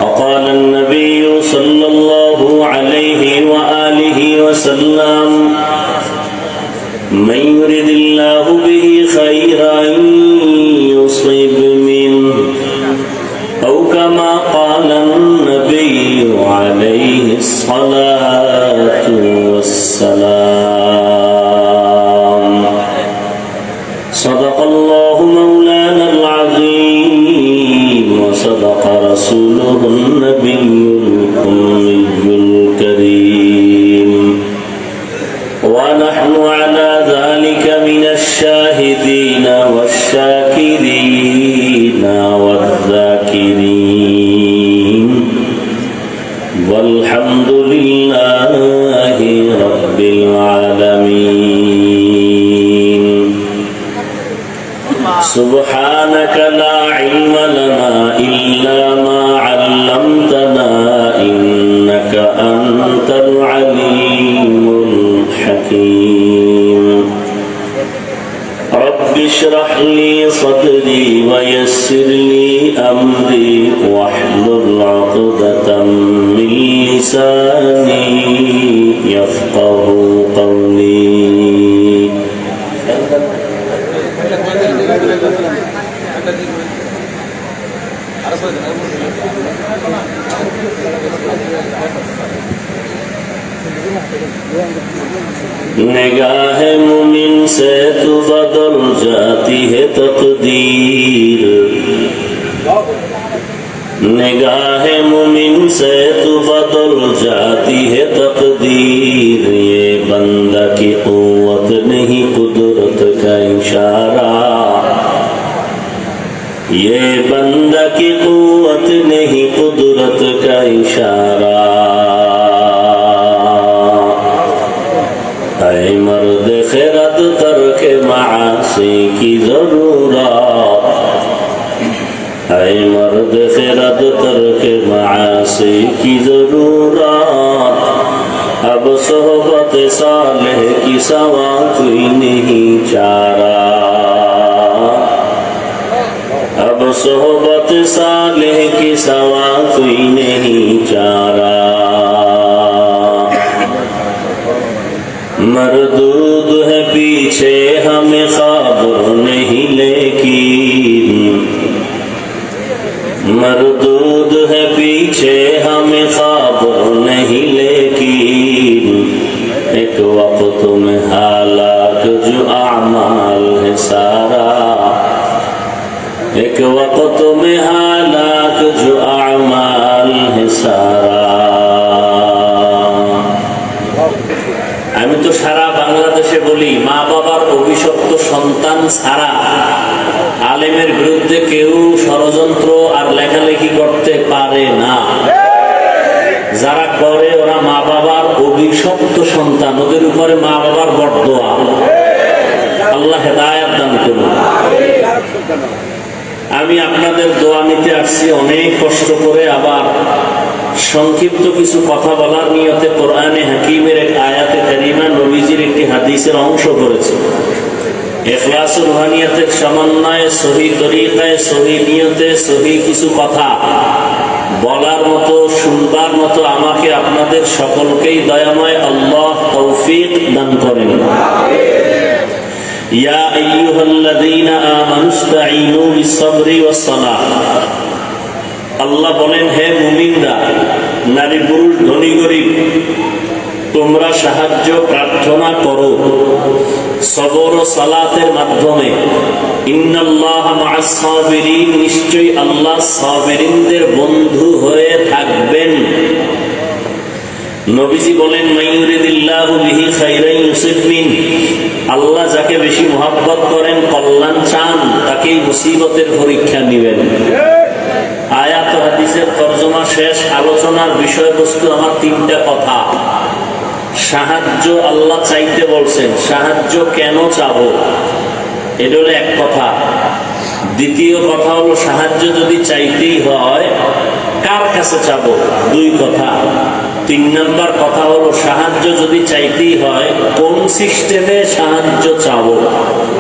وقال النبي صلى الله عليه وآله وسلم من يرد الله به خيرا يصيب منه أو كما قال النبي عليه الصلاة والسلام صدق الله مولانا العظيم وصدق رسوله النبي الأمي الكريم ونحن على ذلك من الشاهدين والشاكرين والذاكرين والحمد لله رب العالمين سبحانك لا علم لنا إلا ما علمتنا إنك أنت العليم الحكيم رب اشرح لي صدري ويسر لي أمري واحلل عقدة من لساني يفقه قولي निगाह मुमिन से तो बदल जाती है तकदीर निगाह मुमिन से तो बदल जाती है तकदीर ये बंदा की कुव्वत नहीं कुदरत का इशारा ये बंदा की कुव्वत नहीं कुदरत का इशारा ऐ मर्द खिरत तरके मासी की जरूरत ऐ मर्द खिरत तरके मासी की जरूरत अब सोहबत सालेह की सिवा कोई नहीं चारा, अब सोहबत सालेह की सिवा कोई नहीं चारा। मरदूद है पीछे हमें खबर नहीं लेकिन, मरदूद है पीछे हमें खबर नहीं लेकिन, एक वक्त में हालात जो आमाल है सारा, एक वक्त में हालात जो आमाल है सारा। আমি তো সারা বাংলাদেশে বলি, মা বাবার অভিশপ্ত সন্তান ছাড়া আলেমের বিরুদ্ধে কেউ ষড়যন্ত্র আর লেখালেখি করতে পারে না। যারা করে ওরা মা বাবার অভিশপ্ত সন্তান, ওদের উপরে মা বাবার বরদোয়া। আল্লাহ হেদায়েত দান করুন। আমি আপনাদের দোয়া নিতে আসছি অনেক কষ্ট করে, আবার সংক্ষিপ্ত কিছু কথা বলার নিয়তে কোরআনে হাকিমের এক আয়াতে কারিমা, নবীজির একটি হাদিসের অংশ করেছে। ইখলাসুর রুহানিয়াতের সমন্বয়ে সহি তরিকায় সহি নিয়তে সহি কিছু কথা বলার মতো, শুনবার মতো আমাকে আপনাদের সকলকেই দয়াময় আল্লাহ তৌফিক দান করেন। ইয়া আইয়ুহাল্লাযীনা আমানুস্তাঈনু বিস-সাবরি ওয়াস-সালাহ। আল্লাহ বলেন, হে মুমিনরা, নারী পুরুষ ধনী গরিব, তোমরা সাহায্য প্রার্থনা করো সবর ও সালাতের মাধ্যমে। ইন্নাল্লাহা মা'আস সাবিরিন, নিশ্চয়ই আল্লাহ সাবিরিনদের বন্ধু হয়ে থাকবেন। নবীজি বলেন, মাইয়ুরিদিল্লাহু বিহি খাইরান ইউসিব মিন, আল্লাহ যাকে বেশি মহব্বত করেন, কল্যাণ চান, তাকেই মুসিবতের পরীক্ষা নেবেন। আয়াত ও হাদিসের তরজমা শেষ। আলোচনার বিষয়বস্তু আমার তিনটা কথা। সাহায্য আল্লাহ চাইতে বলছেন, সাহায্য কেন চাবো এটা হলো এক কথা। দ্বিতীয় কথা হলো সাহায্য যদি চাইতেই হয় কার কাছে চাবো, দুই কথা। তিন নম্বর কথা হলো সাহায্য যদি চাইতেই হয় কোন সিস্টেমে সাহায্য চাবো।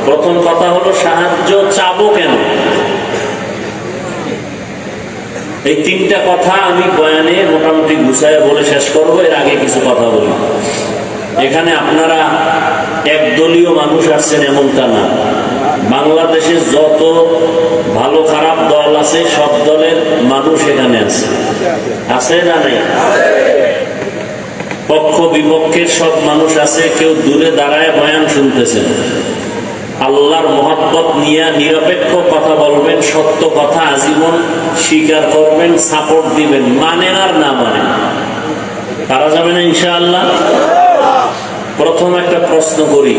প্রথম কথা হলো সাহায্য চাবো কেন। এই তিনটা কথা আমি বয়ানে মোটামুটি গুছায় বলে শেষ করবো। এর আগে কিছু কথা বলি। এখানে আপনারা একদলীয় মানুষ আছেন এমনটা না। বাংলাদেশে যত ভালো খারাপ দল আছে সব দলের মানুষ এখানে আছে। আছে না নাই? পক্ষ বিপক্ষের সব মানুষ আছে। কেউ দূরে দাঁড়ায় বয়ান শুনতেছেন। আল্লাহর মহব্বত নিয়ে নিরপেক্ষ কথা বলবেন, সত্য কথা আজীবন স্বীকার করবেন, সাপোর্ট দিবেন, মানেন আর না মানেন। পারা যাবে না ইনশাআল্লাহ? প্রথম একটা প্রশ্ন করি,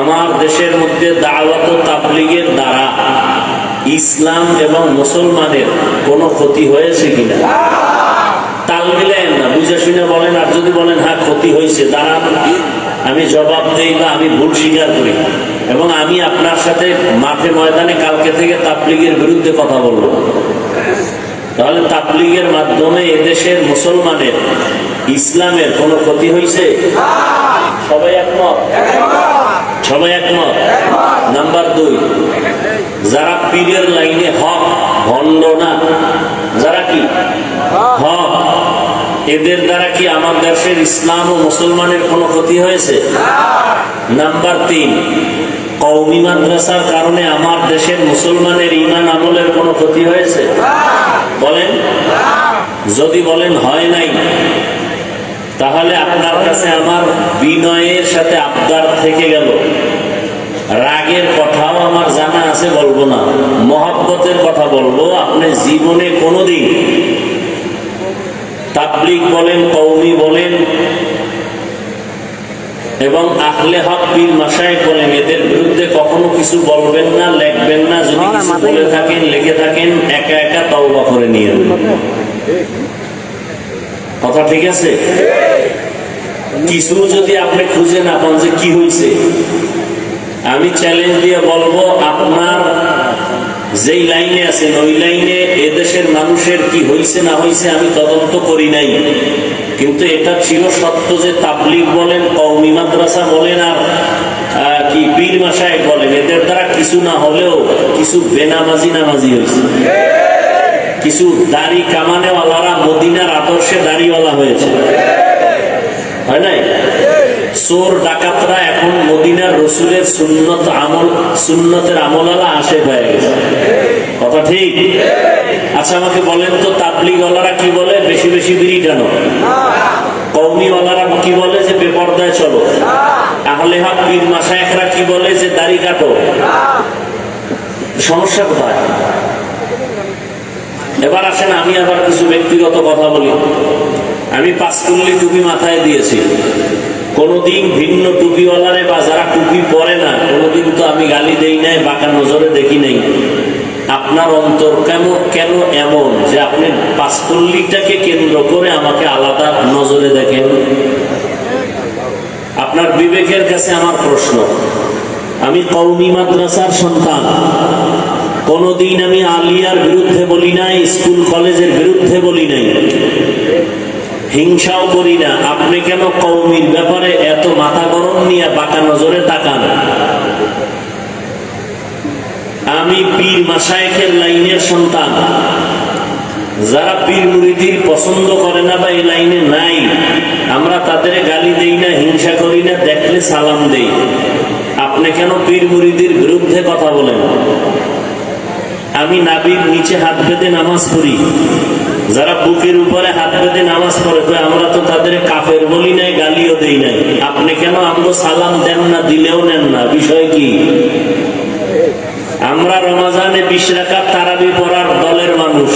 আমার দেশের মধ্যে দাওয়াত ও তাবলীগের দ্বারা ইসলাম এবং মুসলমানের কোনো ক্ষতি হয়েছে কিনা? তাল মিলেন না, বুঝে শুনে বলেন। আর যদি বলেন হ্যাঁ ক্ষতি হয়েছে, দাঁড়ান আমি জবাব দেই বা আমি ভুল স্বীকার করি, এবং আমি আপনার সাথে মাঠে ময়দানে কালকে থেকে তাবলীগের বিরুদ্ধে কথা বলবো। তাহলে তাবলীগের মাধ্যমে এদেশের মুসলমানের ইসলামের কোনো ক্ষতি হয়েছে? সবাই একমত? সবাই একমত? নাম্বার দুই, যারা পীরের লাইনে হক, ভণ্ড না, যারা কি হক, এদের দ্বারা কি আমার দেশের ইসলাম ও মুসলমানের কোনো ক্ষতি হয়েছে? নাম্বার তিন, কওমি মাদ্রাসার কারণে আমার দেশের মুসলমানের ঈমান আমলের কোনো ক্ষতি হয়েছে? বলেন। যদি বলেন হয় নাই, তাহলে আপনার কাছে আমার বিনয়ের সাথে আবদার থেকে গেল। রাগের কথাও আমার জানা আছে, বলবো না, মহব্বতের কথা বলবো। আপনি জীবনে কোনোদিন তাবলীগ বলেন, কওমি বলেন এবং আহলে হক পীর মাশায়েখ বলেন, এদের বিরুদ্ধে কখনো কিছু বলবেন না, লিখবেন না। যদি কিছু বলে থাকেন, লিখে থাকেন, একা একা তওবা করে নিয়ে কথা ঠিক আছে? কিছু যদি আপনি খুঁজে না পান যে কি হয়েছে, আমি চ্যালেঞ্জ দিয়ে বলবো আপনার যেই লাইনে আছেন ওই লাইনে এদেশের মানুষের কি হয়েছে না হয়েছে আমি তদন্ত করি নাই। কিন্তু এটা ছিল সত্য যে তাবলিগ বলেন, কওমি মাদ্রাসা বলেন, আর কি পীর মাশায়েখ বলেন, এদের দ্বারা কিছু না হলেও কিছু বেনামাজি নামাজি হয়েছে, কিছু দাড়ি কামানেওয়ালারা মদিনার আদর্শে দাড়িওয়ালা হয়েছে, হয় নাই? চোর ডাকাতরা এখন মদিনার রসুলের সুন্নতের আমলালা আশে হয়ে গেছে, কথা ঠিক? আচ্ছা আমাকে বলেন তো, তাবলিগওয়ালারা কি বলে? বেশি বেশি বিড়ি টানো। কওমিওয়ালারা কি বলে? যে বেপরদায় চলো। আহলে হক পীর মাশায়েখরা কি বলে? যে দাড়ি কাটো। সমস্যা কোথায়? এবার আসেন আমি আবার কিছু ব্যক্তিগত কথা বলি। আমি পাঁচকুল্লি টুপি মাথায় দিয়েছি, কোনদিন ভিন্ন টুপিওয়ালারে বা যারা টুপি পরে না কোনদিন তো আমি গালি দেই নাই, বাঁকা নজরে দেখি নাই। আপনার অন্তর কেন এমন যে আপনি পাঁচকুল্লিটাকে কেন্দ্র করে আমাকে আলাদা নজরে দেখেন? আপনার বিবেকের কাছে আমার প্রশ্ন। আমি কওমি মাদ্রাসার সন্তান, কোনদিন আমি আলিয়ার বিরুদ্ধে বলি নাই, স্কুল কলেজের বিরুদ্ধে বলি নাই, হিংসাও করি না। আপনি কেন কওমির ব্যাপারে এত মাথা গরম নিয়ে বাঁকা নজরে তাকান? আমি পীর মাশায়েখের লাইনের সন্তান। যারা পীর মুরিদির পছন্দ করে না বা এই লাইনে নাই, আমরা তাদের গালি দেই না, হিংসা করি না, দেখলে সালাম দেই। আপনি কেন পীর মুরিদির বিরুদ্ধে কথা বলেন? আমি নাবির নিচে হাত বেঁধে নামাজ পড়ি, যারা বুকের উপরে হাত বেঁধে নামাজ পড়ে তো আমরা তো তাদের কাফের বলি নাই, গালিও দেই নাই। আপনি কেন আমগো সালাম দেন না, দিলেও নেন না? বিষয় কি? আমরা রমজানে 20 রাকাত তারাবি পড়ার দলের মানুষ,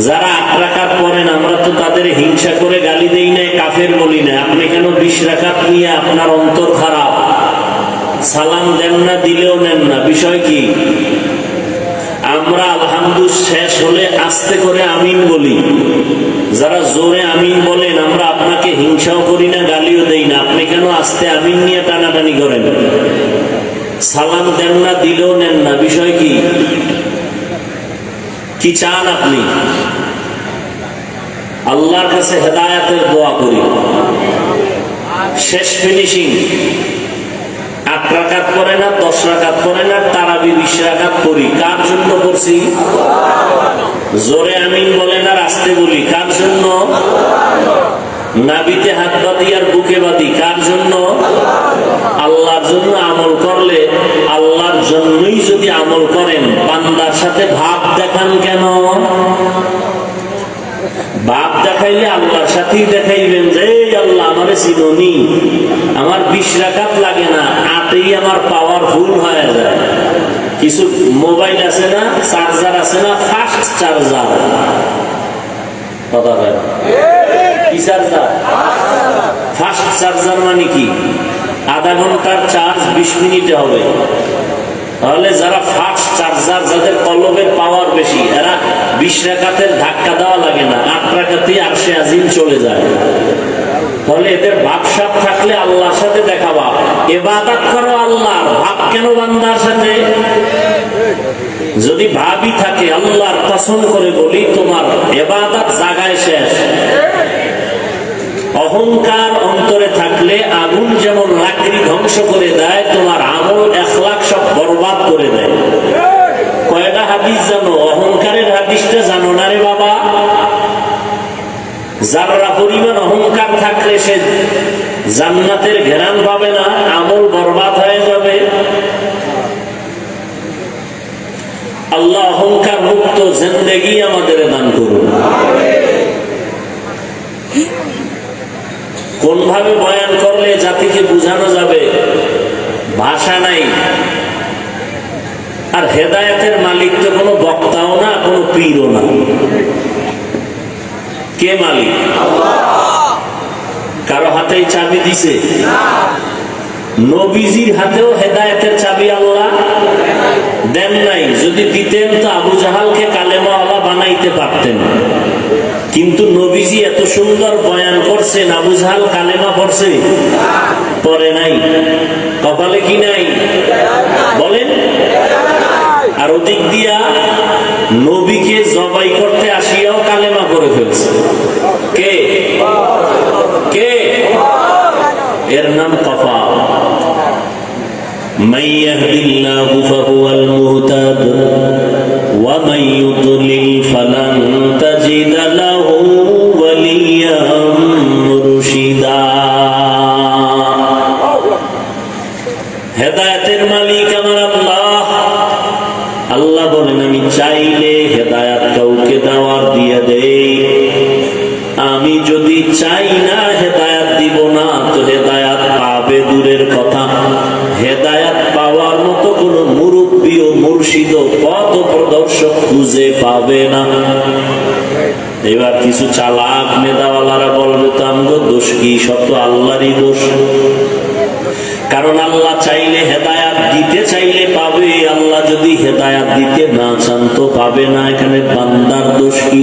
যারা 8 রাকাত পড়েন আমরা তো তাদের হিংসা করে গালি দেই নাই, কাফের বলি না। আপনি কেন 20 রাকাত নিয়ে আপনার অন্তর খারাপ, সালাম দেন না, দিলেও নেন না? বিষয় কি? আমরা আলহামদুলিল্লাহ শেষ হলে আস্তে করে আমিন বলি, যারা জোরে আমিন বলেন আমরা আপনাকে হিংসাও করি না, গালিও দেই না। আপনি কেন আস্তে আমিন নিয়ে টানাটানি করেন? সালাম দেন না, দিলেও নেন না? বিষয় কি? কি চান আপনি? আল্লাহর কাছে হেদায়েতের দোয়া করি। শেষ ফিনিশিং 8 রাকাত পড়ে না, 10 রাকাত পড়ে না, তারাবি 20 রাকাত পড়ি। কার জন্য করছি? জোরে আমিন বলেন আর আস্তে বলি, কার জন্য? নাবিতে হাত বাঁধি আর বুকে বাঁধি, কার জন্য? আল্লাহর জন্য। আমল করলে আল্লাহর জন্যই যদি আমল করেন, বান্দার সাথে ভাব দেখান কেন? ভাব দেখাইলে আল্লাহর সাথেই দেখাইবেন যে আল্লাহ আমারে চিননি, আমার 20 রাকাত লাগে না, 8এই আমার পাওয়ারফুল হয়ে যায়। কিছু মোবাইল আছে না, চার্জার আছে না, ফাস্ট চার্জার, কথা হয় কি চার্জার? ফাস্ট চার্জার মানে কি? আধা ঘন্টার চার্জ 20 মিনিটে হবে। তাহলে যারা ফাস্ট চার্জার, যাদের কলবের পাওয়ার বেশি, এরা 20 রাকাতের ধাক্কা দেওয়া লাগে না, 8 রাকাতেই আরশে আজিম চলে যায়। তাহলে এদের ভাবসাব থাকলে আল্লাহর সাথে দেখাবা। ইবাদত করো আল্লাহর, ভাব কেন বান্দার সাথে? যদি ভাবই থাকে, আল্লাহর কসম করে বলি, তোমার ইবাদত জায়গায় শেষ। অহংকার অন্তরে থাকলে আগুন যেমন লাকড়ি ধ্বংস করে দেয়, তোমার আমল এখলাক সব বরবাদ করে দেয়। কয়টা হাদিস জানো? অহংকারের হাদিসটা জানো না রে বাবা? যারা পরিমাণ অহংকার থাকলে সে জান্নাতের ঘেরান পাবে না, আমল বরবাদ হয়ে যাবে। আল্লাহ অহংকার মুক্ত জিন্দেগি আমাদের দান করুন। কোন ভাবে বয়ান করলে জাতিকে বুঝানো যাবে? ভাষা নাই। আর হেদায়েতের মালিক তো কোনো বক্তাও না, কোনো পীরও না। কে মালিক? কারো হাতেই চাবি দিছে? নবীজির হাতেও হেদায়েতের চাবি আল্লাহ দেন নাই। যদি দিতেন তো আবু জাহালকে কালেমাওয়ালা বানাইতে পারতেন। কিন্তু নবীজি এত সুন্দর বয়ান করছেন, আবু জাহাল কালেমা পড়ছে? পড়ে নাই। কপালে কি নাই? বলেন। আর ওদিক দিয়া নবীকে জবাই করতে আসিয়াও কালেমা করে ফেলছে। কে? ইয়াহদিল্লাহু ফাহুয়াল মুহতাদ ওয়া মান ইউদ্লিল ফালান তাজিদ লাহু ওয়ালিয়্যাম মুরশিদা। হেদায়েতের মালিক আমার আল্লাহ। আল্লাহ বলেন আমি চাইলে হেদায়েত কাউকে দেওয়ার দিয়ে দেই, আমি যদি চাই না হেদায়েত দিব না, তো হেদায়েত পাবে দূরের কথা, হেদায়েত পাওয়ার মতো কোন মুরব্বী ও মুর্শিদ ও পথ প্রদর্শক খুঁজে পাবে না। এবার কিছু চালাক মেধাওয়ালারা বলবে তো আমগো দোষ কি, সব তো আল্লাহরই দোষ। কারণ আল্লাহ চাইলে হেদায়াত দিতে চাইলে পাবে, আল্লাহ যদি হেদায়াত দিতে না চান তো পাবে না। এখানে বান্দার দোষ কি?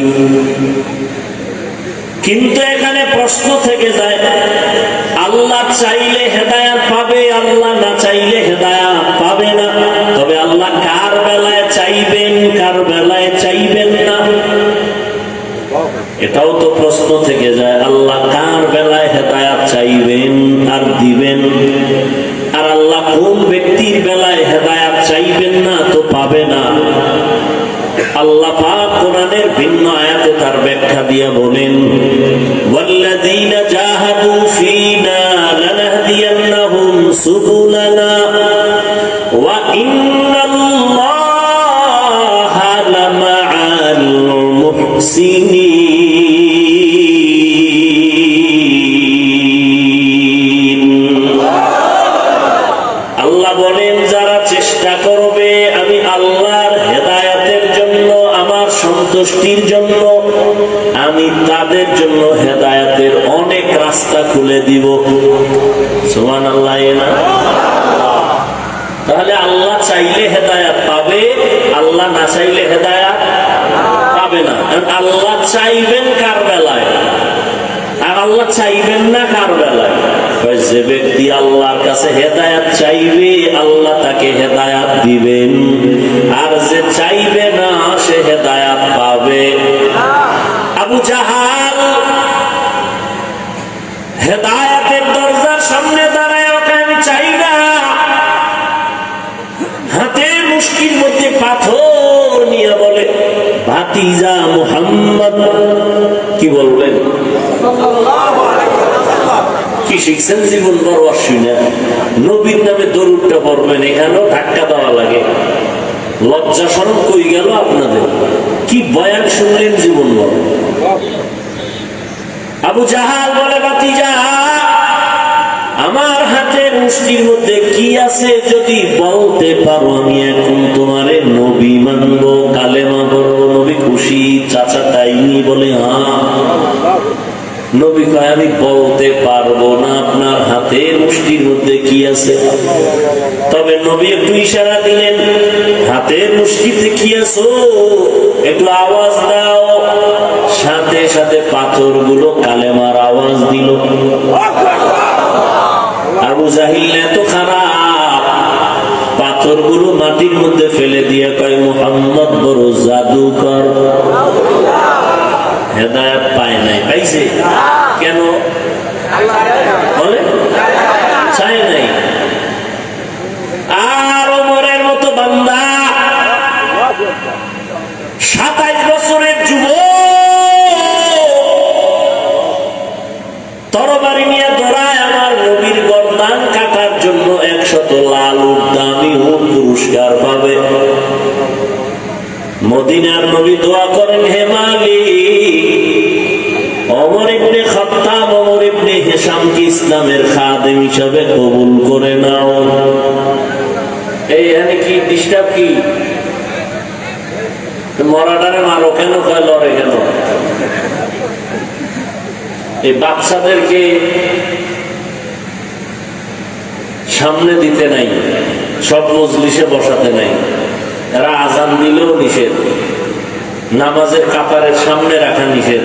কিন্তু এখানে প্রশ্ন থেকে যায়, আল্লাহ চাইলে হেদায়াত পাবে, আল্লাহ না চাইলে হেদায়াত পাবে না। তবে আল্লাহ কার বেলায় চাইবেন, কার বেলায় চাইবেন না, এটাও তো প্রশ্ন থেকে যায়। আল্লাহ কার বেলায় হেদায়াত চাইবেন আর দিবেন, আর আল্লাহ কোন ব্যক্তির বেলায় হেদায়াত চাইবেন না তো পাবে না। আল্লাহ পাক কোরআনের ভিন্ন আয়াতে তার ব্যাখ্যা দিয়া বলেন, ওয়াল্লাযীনা জাহাদু ফীনা লানাহদিয়ান্নাহুম সুবুলানা ওয়া ইন্নাল্লাহা লামাআল মুহসিনিন। আল্লাহ বলেন যারা চেষ্টা করবে আমি আল্লাহর হেদায়েতের জন্য, আমার সন্তুষ্টির জন্য, আমি তাদের জন্য হেদায়েতের অনেক রাস্তা খুলে দিব। সুবহানাল্লাহ। না তাহলে আল্লাহ চাইলে হেদায়েত পাবে, আল্লাহ না চাইলে হেদায়েত পাবে না। আল্লাহ চাইবেন কার বেলায় আর আল্লাহ চাইবেন না কার বেলায়? যে ব্যক্তি আল্লাহর কাছে হেদায়াত চাইবে আল্লাহ তাকে হেদায়াত দিবেন, আর যে চাইবে না সে হেদায়াত পাবে। আবু জাহাল হেদায়াতের দরজার সামনে দাঁড়ায় ওকে আমি চাই না, হাতের মুষ্টির মধ্যে পাথর নিয়ে বলে, ভাতিজা মুহাম্মদ। কি বলবেন? কি শিখছেন জীবন বড় অসুবিধা, নবীর নামে দরুদটা পড়বেন, এখানেও ধাক্কা দেওয়া লাগে। লজ্জা শরম কই গেল আপনাদের? কি বয়ান শুনলেন জীবন বড়। আবু জাহাল বলে, ভাতিজা আমার হাতের মুষ্টির মধ্যে কি আছে যদি বলতে পারো, আমি এখন তোমারে নবী মানবো, কালেমা পড়বো। নবী খুশি, চাচা তাইনি? বলে হ্যাঁ। নবী কয় আমি বলতে পারবো না আপনার হাতের মুষ্টির মধ্যে কি আছে। তবে নবী একটু ইশারা দিলেন, হাতের মুষ্টিতে কি আছে একটু আওয়াজ দাও। সাথে সাথে পাথরগুলো কালেমার আওয়াজ দিল। আবু জাহিল এত খারাপ, পাথরগুলো মাটির মধ্যে ফেলে দিয়ে কয়, মুহাম্মদ বড় জাদুকর। হেদায়েত পায় নাই, পাইছে কেন? বলে চায় নাই। আর ওমরের মতো বান্দা 27 বছরের যুবক তরবারি নিয়ে দৌড়ায় আমার নবীর গর্দান কাটার জন্য 100 লাল উট, দামি উট পুরস্কার পাবে। মদিনার নবী দোয়া করেন, হে মালিক ওমর ইবনে খাত্তাব, ওমর ইবনে হিশামকে ইসলামের খাদেম হিসাবে কবুল করে নাও। এই এখানে কি ডিস্টার্ব? কি মরাটারে মারো কেন, কয় লড়ে কেন? এই বাচ্চাদেরকে সামনে দিতে নাই, সব মজলিসে বসাতে নাই। এরা আজান দিলেও নিষেধ, নামাজের কাতারের সামনে রাখা নিষেধ,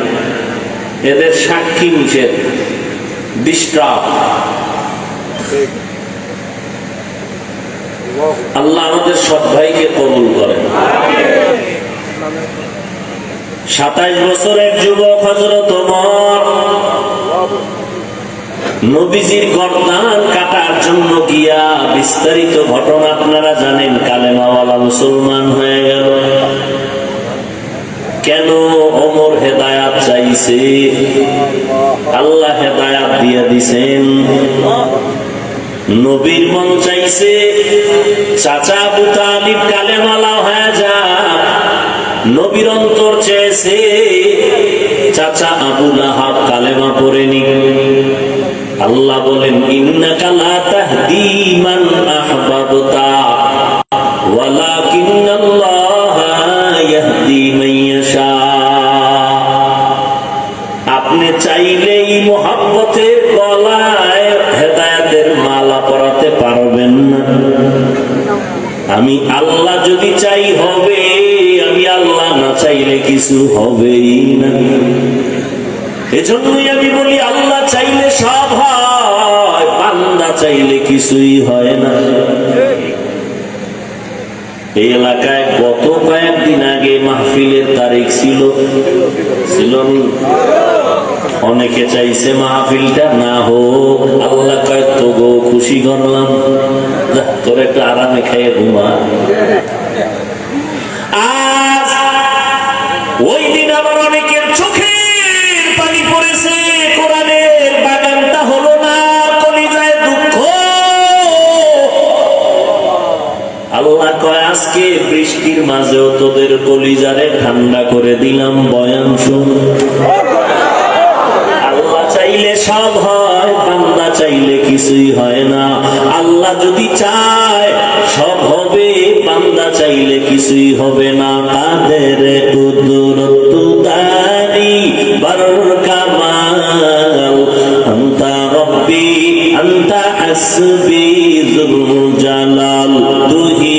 এদের সাক্ষী নিষেধ, ডিস্টার্ব। আল্লাহ আমাদের সব ভাইকে কবুল করেন। 27 বছরের যুবক হযরত ওমর নবীজির গর্দান কাটার জন্য গিয়া বিস্তারিত ঘটনা আপনারা জানেন, কালেমাওয়ালা মুসলমান হয়ে গেল। কেন? ওমর হেদায়াত চাইছে, আল্লাহ হেদায়াত দিয়ে দিছেন। নবীর মন চাইছে চাচা আবু তালিব কালেমাওয়ালা হয়ে যাক, নবীর অন্তর চেয়েছে চাচা আবু লাহাব কালেমা পড়েনি। আল্লাহ বলেন ইন্নাকা লা তাহদি মান আহবাবতা ওয়ালাকিন্নাল্লাহা ইয়াহদি মান ইয়াশা। আপনি চাইলেই মুহাব্বতের গলায় হেদায়েতের মালা পরাতে পারবেন না। আমি আল্লাহ যদি চাই হবে, আমি আল্লাহ না চাইলে কিছু হবেই না। এজন্যই আমি বলি আল্লাহ চাইলে সব হয়, বান্দা চাইলে কিছুই হয় না। এই এলাকায় গত কয়েকদিন আগে মাহফিলের তারিখ ছিল, অনেকে চাইছে মাহফিলটা না হোক। আল্লাহ কয় তো গো খুশি করলাম, তোর একটু আরামে খেয়ে ঘুমা। আজ ওই দিন আবার অনেকের চোখে পানি পড়েছে, কোরআনের বাগানটা হলো না, কলিজায় দুঃখ। আল্লাহ কয় আজকে বৃষ্টির মাঝেও তোদের কলিজারে ঠান্ডা করে দিলাম, বয়ান শুন। আল্লাহ চাইলে সব হয়, বান্দা চাইলে কিছুই হয় না। আল্লাহ যদি চায় সব হবে, বান্দা চাইলে কিছুই হবে না। কাদের কুদরত দারি বরর কামাল আনতা রব্বি আনতা হাসবি যুল জালাল তুহি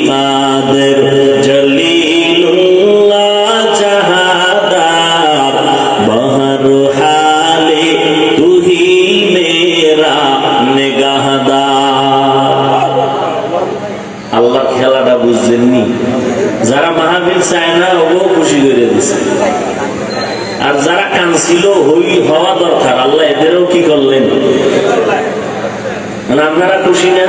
কাদের জলিলুল্লাহ জাহাদার বহর হালে তুহি মেরা নিগাহদার। আল্লাহ খেলাটা বুঝলেননি? যারা মাহফিল চায় না ওকেও খুশি করে দিচ্ছে, আর যারা কাঁদছিল হওয়া দরকার, আল্লাহ এদেরও কি করলেন? মানে আপনারা খুশি না?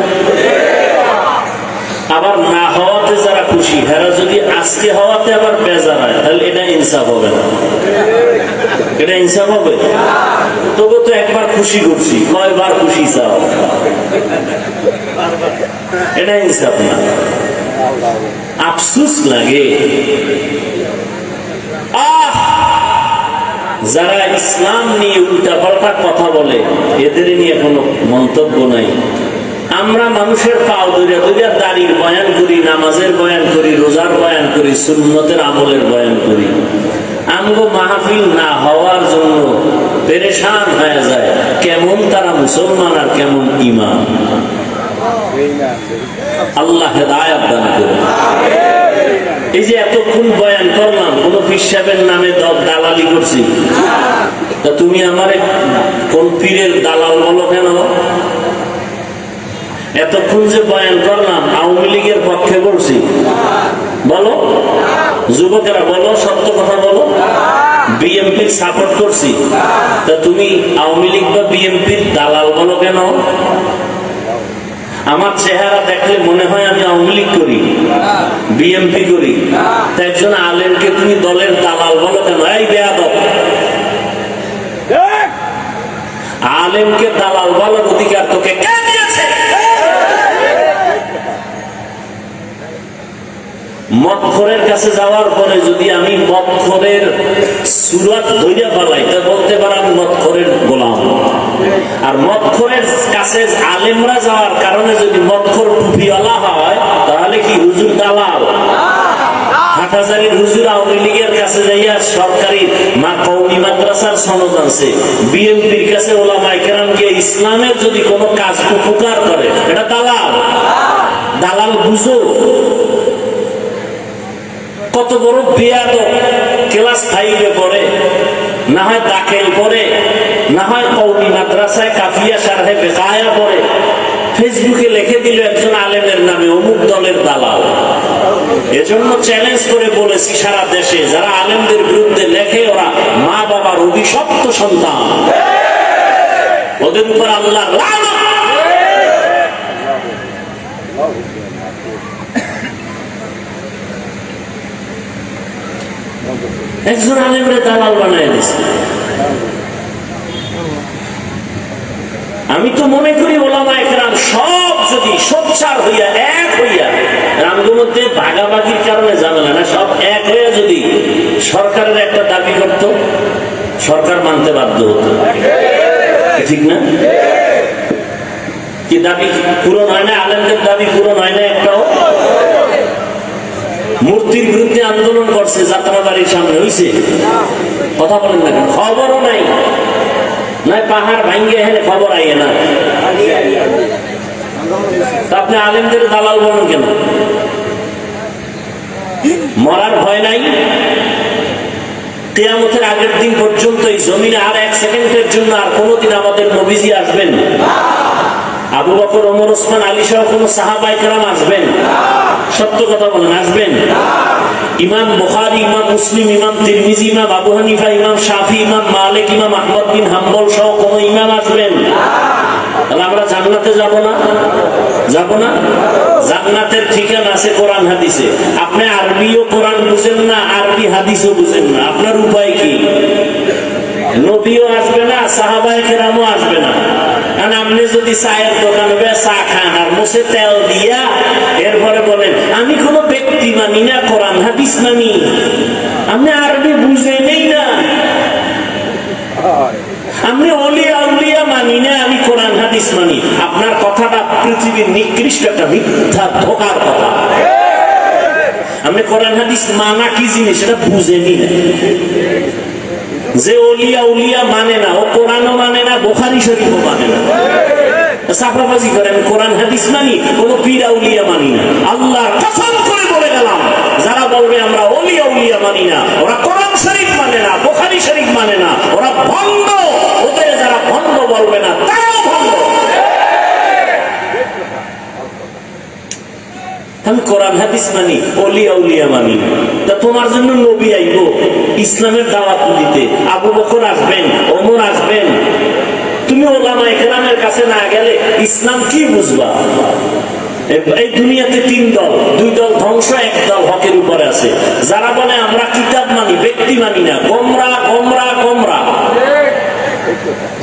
আবার না হওয়াতে যারা খুশি, হেরা যদি আজকে হওয়াতে আবার বেজার হয়, তাহলে এটা ইনসাফ হবে না। এটা ইনসাফ হবে? তবু তো একবার খুশি করছি, কয়বার খুশি চাও? এটা ইনসাফ না। আফসোস লাগে। যারা ইসলাম নিয়ে উল্টা পাল্টা কথা বলে, এদের নিয়ে কোনো মন্তব্য নাই। আমরা মানুষের পাও ধরে ধরে দাড়ির বয়ান করি, নামাজের বয়ান করি, রোজার বয়ান করি, সুন্নতের আমলের বয়ান করি। আমগো মাহফিল না হওয়ার জন্য পেরেশান হয়ে যায়। কেমন তারা মুসলমান আর কেমন ঈমান। আল্লাহ হেদায়েত দান করুন। এই যে এতক্ষণ বয়ান করলাম, কোন পীর সাহেবের নামে দালালি করছি? তা তুমি আমারে কোন পীরের দালাল বলো কেন? এতক্ষণ যে বয়ান করলাম আওয়ামী লীগের পক্ষে বলছি বলো? যুবকেরা বলো, সত্য কথা বলো। বিএনপির সাপোর্ট করছি, তা তুমি আওয়ামী লীগ বা বিএনপির দালাল বলো কেন? আমার চেহারা দেখলে মনে হয় আমি আওয়ামী লীগ করি, বিএনপি করি, তা একজন আলেমকে তুমি দলের দালাল বলো কেন? এই বেয়াদব! আলেমকে দালাল বলার অধিকার তোকে কে দিয়েছে? মদখোরের কাছে যাওয়ার পরে যদি আমি মদখোরের সুরাত ধইরা ফেলাই, তা বলতে পারে আমি মদখোরের গোলাম। আর মদখোরের কাছে আলেমরা যাওয়ার কারণে যদি মদখোর টুপিওয়ালা হয়, তাহলে কি হুজুর দালাল? হাটহাজারীর হুজুর আওয়ামী লীগের কাছে যাইয়া সরকারি কওমি মাদ্রাসার সনদ আনছে, বিএনপির কাছে ওলামায়ে কেরাম গিয়ে ইসলামের যদি কোনো কাজ উপকার করে, এটা দালাল। দালাল বুঝো? কত বড় বেয়াদব! ক্লাস 5-এ পড়ে, না হয় দাখিল পড়ে, না হয় কওমি মাদ্রাসায় কাফিয়া শারহে বেকায়া পড়ে, ফেসবুকে লিখে দিল একজন আলেমের নামে অমুক দলের দালাল। এজন্য চ্যালেঞ্জ করে বলেছি সারা দেশে যারা আলেমদের বিরুদ্ধে লেখে, ওরা মা বাবার অভিশপ্ত সন্তান, ওদের উপর আল্লাহর লানত। একজন আলেমরে দালাল বানায় দিছে। আমি তো মনে করি ওলামায়ে কেরাম সব যদি সোচ্চার হইয়া এক হইয়া রামগুর মধ্যে ভাগাভাগির কারণে ঝামেলা না, সব এক হইয়া যদি সরকারের একটা দাবি করত, সরকার মানতে বাধ্য হতো, ঠিক না? কি দাবি পূরণ হয় না? আলেমদের দাবি পূরণ হয় না একটাও? মূর্তির বিরুদ্ধে আন্দোলন করছে যাত্রাবাড়ির সামনে, হইছে? কথা বলেন না, খবরও নাই। নাই পাহাড় ভাঙ্গে এখানে খবর আইয়ে না। আপনি আলেমদের দালাল বলেন কেন? মরার ভয় নাই? কিয়ামতের আগের দিন পর্যন্ত এই জমিনে আর এক সেকেন্ডের জন্য আর কোনোদিন আমাদের নবীজি আসবেন? আবু বকর, ওমর, ওসমান, আলী সহ কোন সাহাবায়ে কেরাম আসবেন? সত্য কথা বলেন, আসবেন? ইমাম বুখারী, ইমাম মুসলিম, ইমাম তিরমিজি, ইমাম আবু হানিফা, ইমাম শাফি, ইমাম মালিক, ইমাম আহমদ বিন হাম্বল সহ কোন ইমাম আসবেন? তাহলে আমরা জান্নাতে যাব না? যাব না? জান্নাতের ঠিকানা আছে কোরআন হাদিসে। আপনি আরবিও কোরআন বুঝেন না, আরবি হাদিসও বুঝেন না, আপনার উপায় কি? নবীও আসবে না, সাহাবায়ে কেরামও আসবে না। কারণ আপনি যদি চায়ের দোকানে চা খান আর মুছে তেল দিয়া এরপরে বলেন আমি কোন ব্যক্তি মানি না, কোরআন হাদিস মানি, আপনি আরবি বুঝে নেই না। আমি ওলিয়া উলিয়া মানি না, আমি কোরআন হাদিস মানি, আপনার কথাটা পৃথিবীর নিকৃষ্ট একটা মিথ্যা ধোঁকার কথা। আপনি কোরআন হাদিস মানা কি জিনিস সেটা বুঝেনি না। যে ওলিয়া উলিয়া মানে না, ও কোরআনও মানে না, বুখারী শরীফও মানে না, সাফাবাজি করে আমি কোরআন হাদিস মানি, কোন পীর আউলিয়া মানি না। আল্লাহর কসম করে বলে গেলাম, যারা বলবে আমরা ওলিয়া উলিয়া মানি না, ওরা কোরআন শরীফ মানে না, বুখারী শরীফ মানে না, ওরা ভণ্ড। ওদের যারা ভণ্ড বলবে না তারাও ভণ্ড। আমি কোরআন হাদিস মানি, ওলিয়া উলিয়া মানি না। তা তোমার জন্য নবী আইব ইসলামের দাওয়াত দিতে, আবু বকর আসবেন, ওমর আসবেন, তুমি ওলামায়ে কেরামের কাছে না গেলে ইসলাম কি বুঝবা? এই দুনিয়াতে তিন দল, দুই দল ধ্বংস, এক দল হকের উপরে আছে। যারা বলে আমরা কিতাব মানি, ব্যক্তি মানি না, গোমরা গোমরা গোমরা।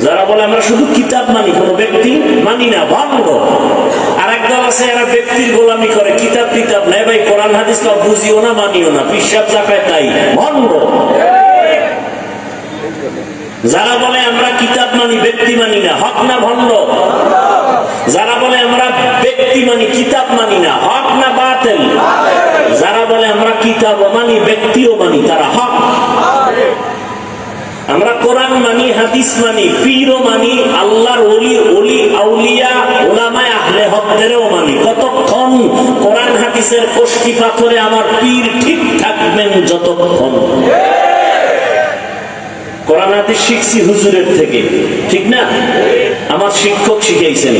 যারা বলে আমরা শুধু কিতাব মানি, কোন ব্যক্তি মানি না, ভণ্ড। আর এক দল আছে এরা ব্যক্তির গোলামি করে, কিতাব কিতাব নাই ভাই, কোরআন হাদিস তো বুঝিও না, মানিও না, পিশাব জাকায় তাই, ভণ্ড। যারা বলে আমরা কিতাব মানি, ব্যক্তি মানি না, হক না ভণ্ড? যারা বলে আমরা ব্যক্তি মানি, কিতাব মানি না, হক না বাতিল? যারা বলে আমরা কিতাব মানি, ব্যক্তিও মানি, তারা হক। আমরা কোরআন মানি, হাদিস মানি, পীরও মানি, আল্লাহর ওলি, ওলি আউলিয়া, উলামায়ে আহলে হকদেরও মানি। কতক্ষণ? কোরআন হাদিসের কষ্টি পাথরে আমার পীর ঠিক থাকবেন যতক্ষণ। কোরআন হাদিস শিখছি হুজুরের থেকে, ঠিক না? আমার শিক্ষক শিখাইছেন,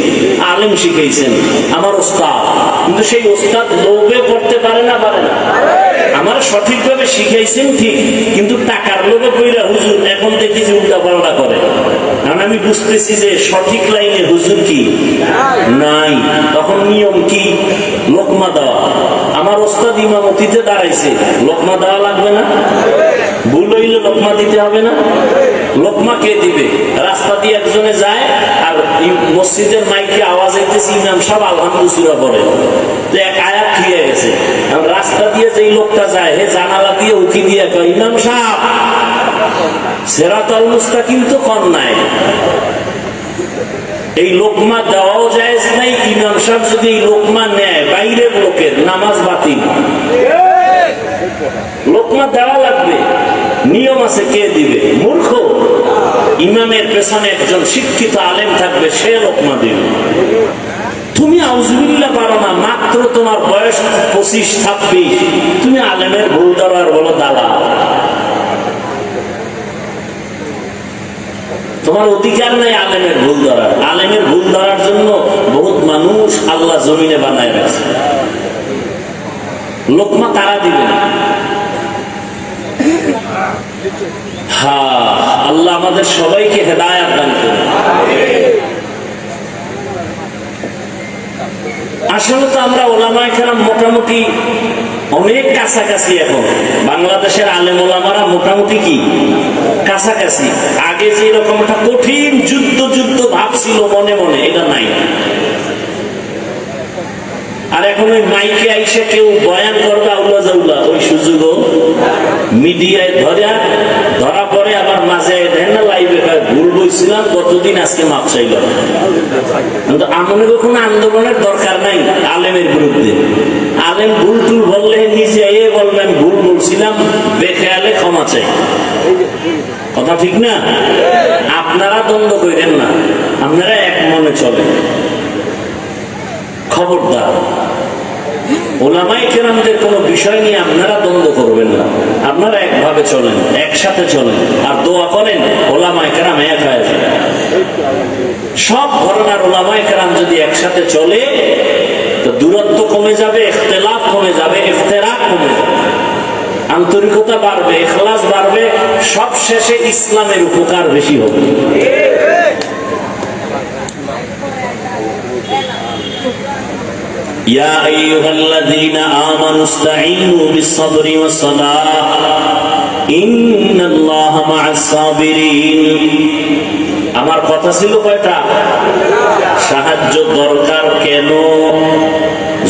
আলেম শিখাইছেন, আমার ওস্তাদ। কিন্তু সেই ওস্তাদ লোভে পড়তে পারে না, পারে না? আমার সঠিকভাবে শিখাইছেন ঠিক, কিন্তু টাকার লোভে কইরা হুজুর এখন দেখি যে উল্টা পাল্টা করে। কারণ আমি বুঝতেছি যে সঠিক লাইনে হুজুর কি নাই। তখন নিয়ম কি? লোকমা দেওয়া। আমার ওস্তাদ ইমামতিতে দাঁড়াইছে, লোকমা দেওয়া লাগবে না? ভুল হইলে লোকমা দিতে হবে না? লোকমা কে দিবে? রাস্তা দিয়ে একজনে যায় আর মসজিদের মাইকে আওয়াজ হইতেছে ইমাম সাহেব আলহামদুলিল্লাহ পড়ে, এক আয়াত খেয়ে গেছে। রাস্তা দিয়ে যেই লোকটা যায়, হে জানালা দিয়ে উঠি দিয়ে কয় ইমাম সাহেব সিরাতাল মুস্তাকিম তো কর নাই। এই লোকমা দেওয়াও জায়েজ নাই। ইমাম সাহেব যদি এই লোকমা নেয় বাইরের লোকের, নামাজ বাতিল। লোকমা দেওয়া লাগবে, নিয়ম আছে, কে দিবে? মূর্খ। ইমামের পেছনে একজন শিক্ষিত আলেম থাকবে, সে লোকমা দিবে। তুমি আউযুবিল্লাহ পারো না, মাত্র তোমার বয়স 25-26, তুমি আলেমের ভুল ধরার বলো দালাল। তোমার অধিকার নাই আলেমের ভুল ধরার। আলেমের ভুল ধরার জন্য বহুত মানুষ আল্লাহ জমিনে বানায় রাখছে। লোকমা তারা দিবে না। হ্যাঁ, আল্লাহ আমাদের সবাইকে হেদায়েত দান করুন। আসলে তো আমরা ওলামায়ে কেরাম মোটামুটি অনেক কাছাকাছি। এখন বাংলাদেশের আলেম ওলামারা মোটামুটি কি কাছাকাছি। আগে যে রকম একটা কঠিন যুদ্ধ যুদ্ধ ভাব ছিল মনে মনে, এটা নাই। আর এখন ওই মাইকে আইসে কেউ বয়ান করবে আউলা জাউলা, ওই সুযোগও মিডিয়ায় ধরা পড়ে। আবার মাঝে দেন না লাইভে ভুল বলছিলাম কতদিন, আজকে মাপ চাইল। কিন্তু আমাদের কোনো আন্দোলনের দরকার নাই আলেমের বিরুদ্ধে। আলেম ভুল টুল বললে নিজে বলবেন ভুল বলছিলাম, বেখেয়ালে ক্ষমা চাই। কথা ঠিক না? আপনারা দ্বন্দ্ব করেন না, আপনারা এক মনে চলেন। খবরদার, ওলামায়ে কেরামদের কোনো বিষয় নিয়ে আপনারা দ্বন্দ্ব করবেন না। আপনারা একভাবে চলেন, একসাথে চলেন, আর দোয়া করেন ওলামায়ে কেরাম এক হয়ে যায়। সব ঘরানার ওলামায়ে কেরাম যদি একসাথে চলে তো দূরত্ব কমে যাবে, ইখতিলাফ কমে যাবে, ইফতিরাক কমে যাবে, আন্তরিকতা বাড়বে, ইখলাস বাড়বে, সব শেষে ইসলামের উপকার বেশি হবে। ইয়া আইয়ুহাল্লাযীনা আমানু ইসতাঈনু বিস-সাবরি ওয়াস-সালাহ ইন্নাল্লাহা মা'আস-সাবিরিন। আমার কথা ছিল কয়টা? সাহায্য দরকার কেন?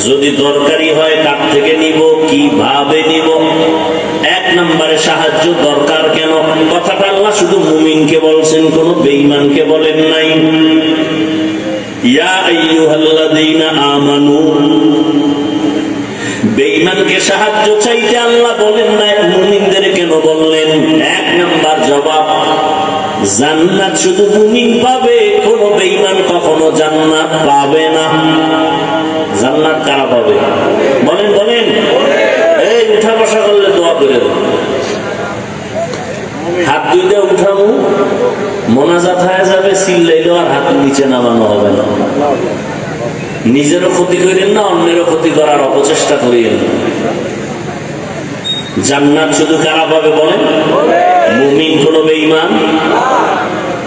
যদি দরকারি হয় কার থেকে নিব, কিভাবে নিব? এক নম্বরে সাহায্য দরকার কেন? কথাটা আল্লাহ শুধু মুমিনকে বলছেন, কোন বেঈমানকে বলেন নাই। ইয়া আইয়ুহাল্লাযীনা আমানু, বেঈমানকে সাহায্য চাইতে আল্লাহ বলেন নাই, মুমিনদের কেন বললেন? এক নাম্বার জবাব, জান্নাত শুধু মুমিন পাবে, কোন বেঈমান কখনো জান্নাত পাবে না। জান্নাত কারা পাবে? বলেন বলেন। এই উঠা বসা করলে দোয়া করে দেব, হাত দুইটা উঠাবো, মোনাজাত হয়ে যাবে, চিল্লাইলেও আর হাত নিচে নামানো হবে না। নিজেরও ক্ষতি করেন না, অন্যেরও ক্ষতি করার অপচেষ্টা করিয়েন। জান্নাত শুধু কারা পাবে বলেন? মুমিন, কোন বেঈমান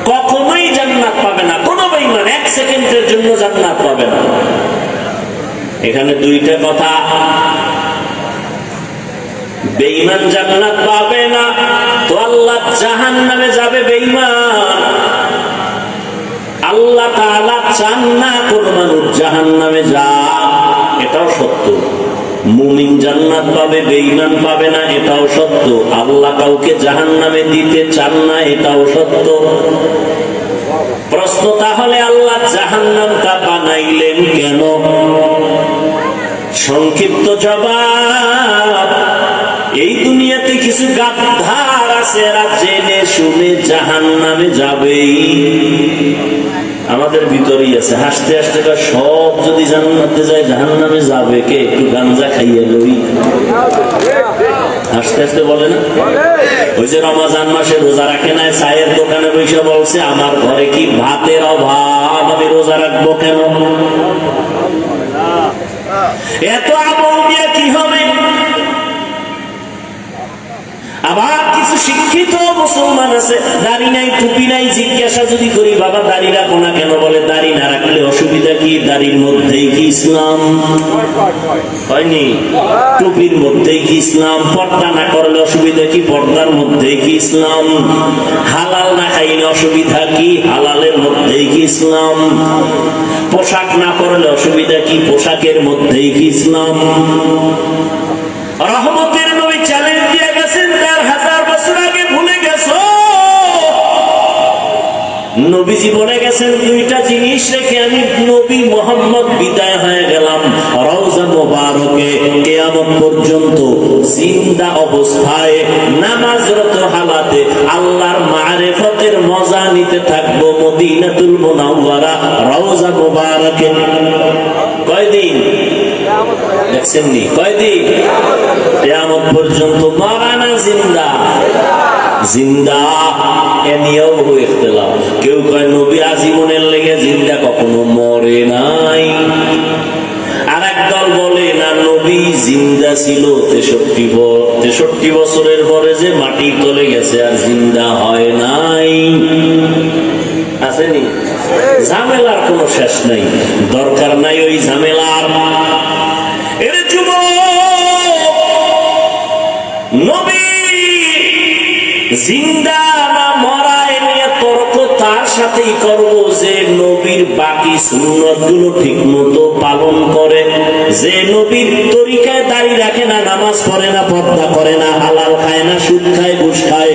কখনোই জান্নাত পাবে না। কোন বেঈমান এক সেকেন্ডের জন্য জান্নাত পাবে না। এখানে দুইটা কথা, বেঈমান জান্নাত পাবে না তো আল্লাহ জাহান্নামে যাবে বেঈমান। আল্লাহ তাআলা চান না কোন মানুষ জাহান্নামে যাক, এটাও সত্য। মুমিন জান্নাত পাবে, বেঈমান পাবে না, এটাও সত্য। আল্লাহ কাউকে জাহান্নামে দিতে চান না, এটাও সত্য। প্রশ্ন তাহলে আল্লাহ জাহান্নামটা বানাইলেন কেন? সংক্ষিপ্ত জবাব, এই দুনিয়াতে কিছু গাদ্দার আছে, এরা জেনে শুনে জাহান্নামে যাবেই। আমাদের ভিতরেই আছে, হাসতে হাসতে সব যদি জান্নাতে যায় জাহান্নামে যাবে কে? একটু গাঞ্জা খাইয়ে লই, হাসতে হাসতে বলে না? ওই যে রমজান মাসে রোজা রাখে না, চায়ের দোকানে বসে বলছে আমার ঘরে কি ভাতের অভাব, আমি রোজা রাখবো কেন? এত আমল দিয়ে কি হবে? আবার কিছু শিক্ষিত মুসলমান আছে, দাড়ি নাই, টুপি নাই, জিজ্ঞাসা যদি করি বাবা দাড়ি রাখো না কেন? বলে দাড়ি না রাখলে অসুবিধা কি? দাড়ির মধ্যেই কি ইসলাম? হয়নি? টুপির মধ্যেই কি ইসলাম? পর্দা না করলে অসুবিধা কি? পর্দার মধ্যেই কি ইসলাম? হালাল না খাইলে অসুবিধা কি? হালালের মধ্যেই কি ইসলাম? পোশাক না পরলে অসুবিধা কি? পোশাকের মধ্যেই কি ইসলাম? রহমতের নবী চ্যালেঞ্জ দিয়ে গেছেন, 4000 বছর আগে ভুলে গেছো? নবীজি বলে গেছেন দুইটা জিনিস রেখে আমি নবী মুহাম্মদ বিদায় হয়ে গেলাম। রওজা মুবারকে কিয়ামত পর্যন্ত জিন্দা অবস্থায় নামাজরত হালাতে আল্লাহর মারিফতের মজা নিতে থাকবো মদিনাতুল মুনাওয়ারা রওজা মুবারকে। কয়দিন দেখছেন নি? কয়দিন? কিয়ামত পর্যন্ত। মরা না জিন্দা? জিন্দা। এ নিয়েও বহু ইখতিলাফ। কেউ কয় নবী আজীবনের লেগে জিন্দা, কখনো মরে নাই। আর একদল বলে না, নবী জিন্দা ছিল 63 বছরের পরে যে মাটির তলে গেছে আর জিন্দা হয় নাই। আসেনি? ঝামেলার কোনো শেষ নাই, দরকার নাই ওই ঝামেলার। এর যুবক নবী জিন্দা না মরা এ নিয়ে তর্ক তার সাথেই করব যে নবীর বাকি সুন্নত গুলো ঠিক মতো পালন করে, যে নবীর তরিকায় দাড়ি রাখে না, নামাজ পড়ে না, পর্দা করে না, হালাল খায় না, সুদ খায়, ঘুষ খায়,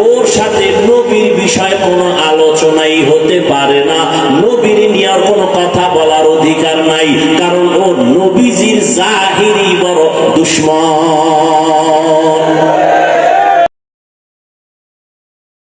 ওর সাথে নবীর বিষয়ে কোনো আলোচনাই হতে পারে না। নবীর নিয়ে আর কোনো কথা বলার অধিকার নাই, কারণ ও নবীজির জাহিরি বড় দুশ্মন।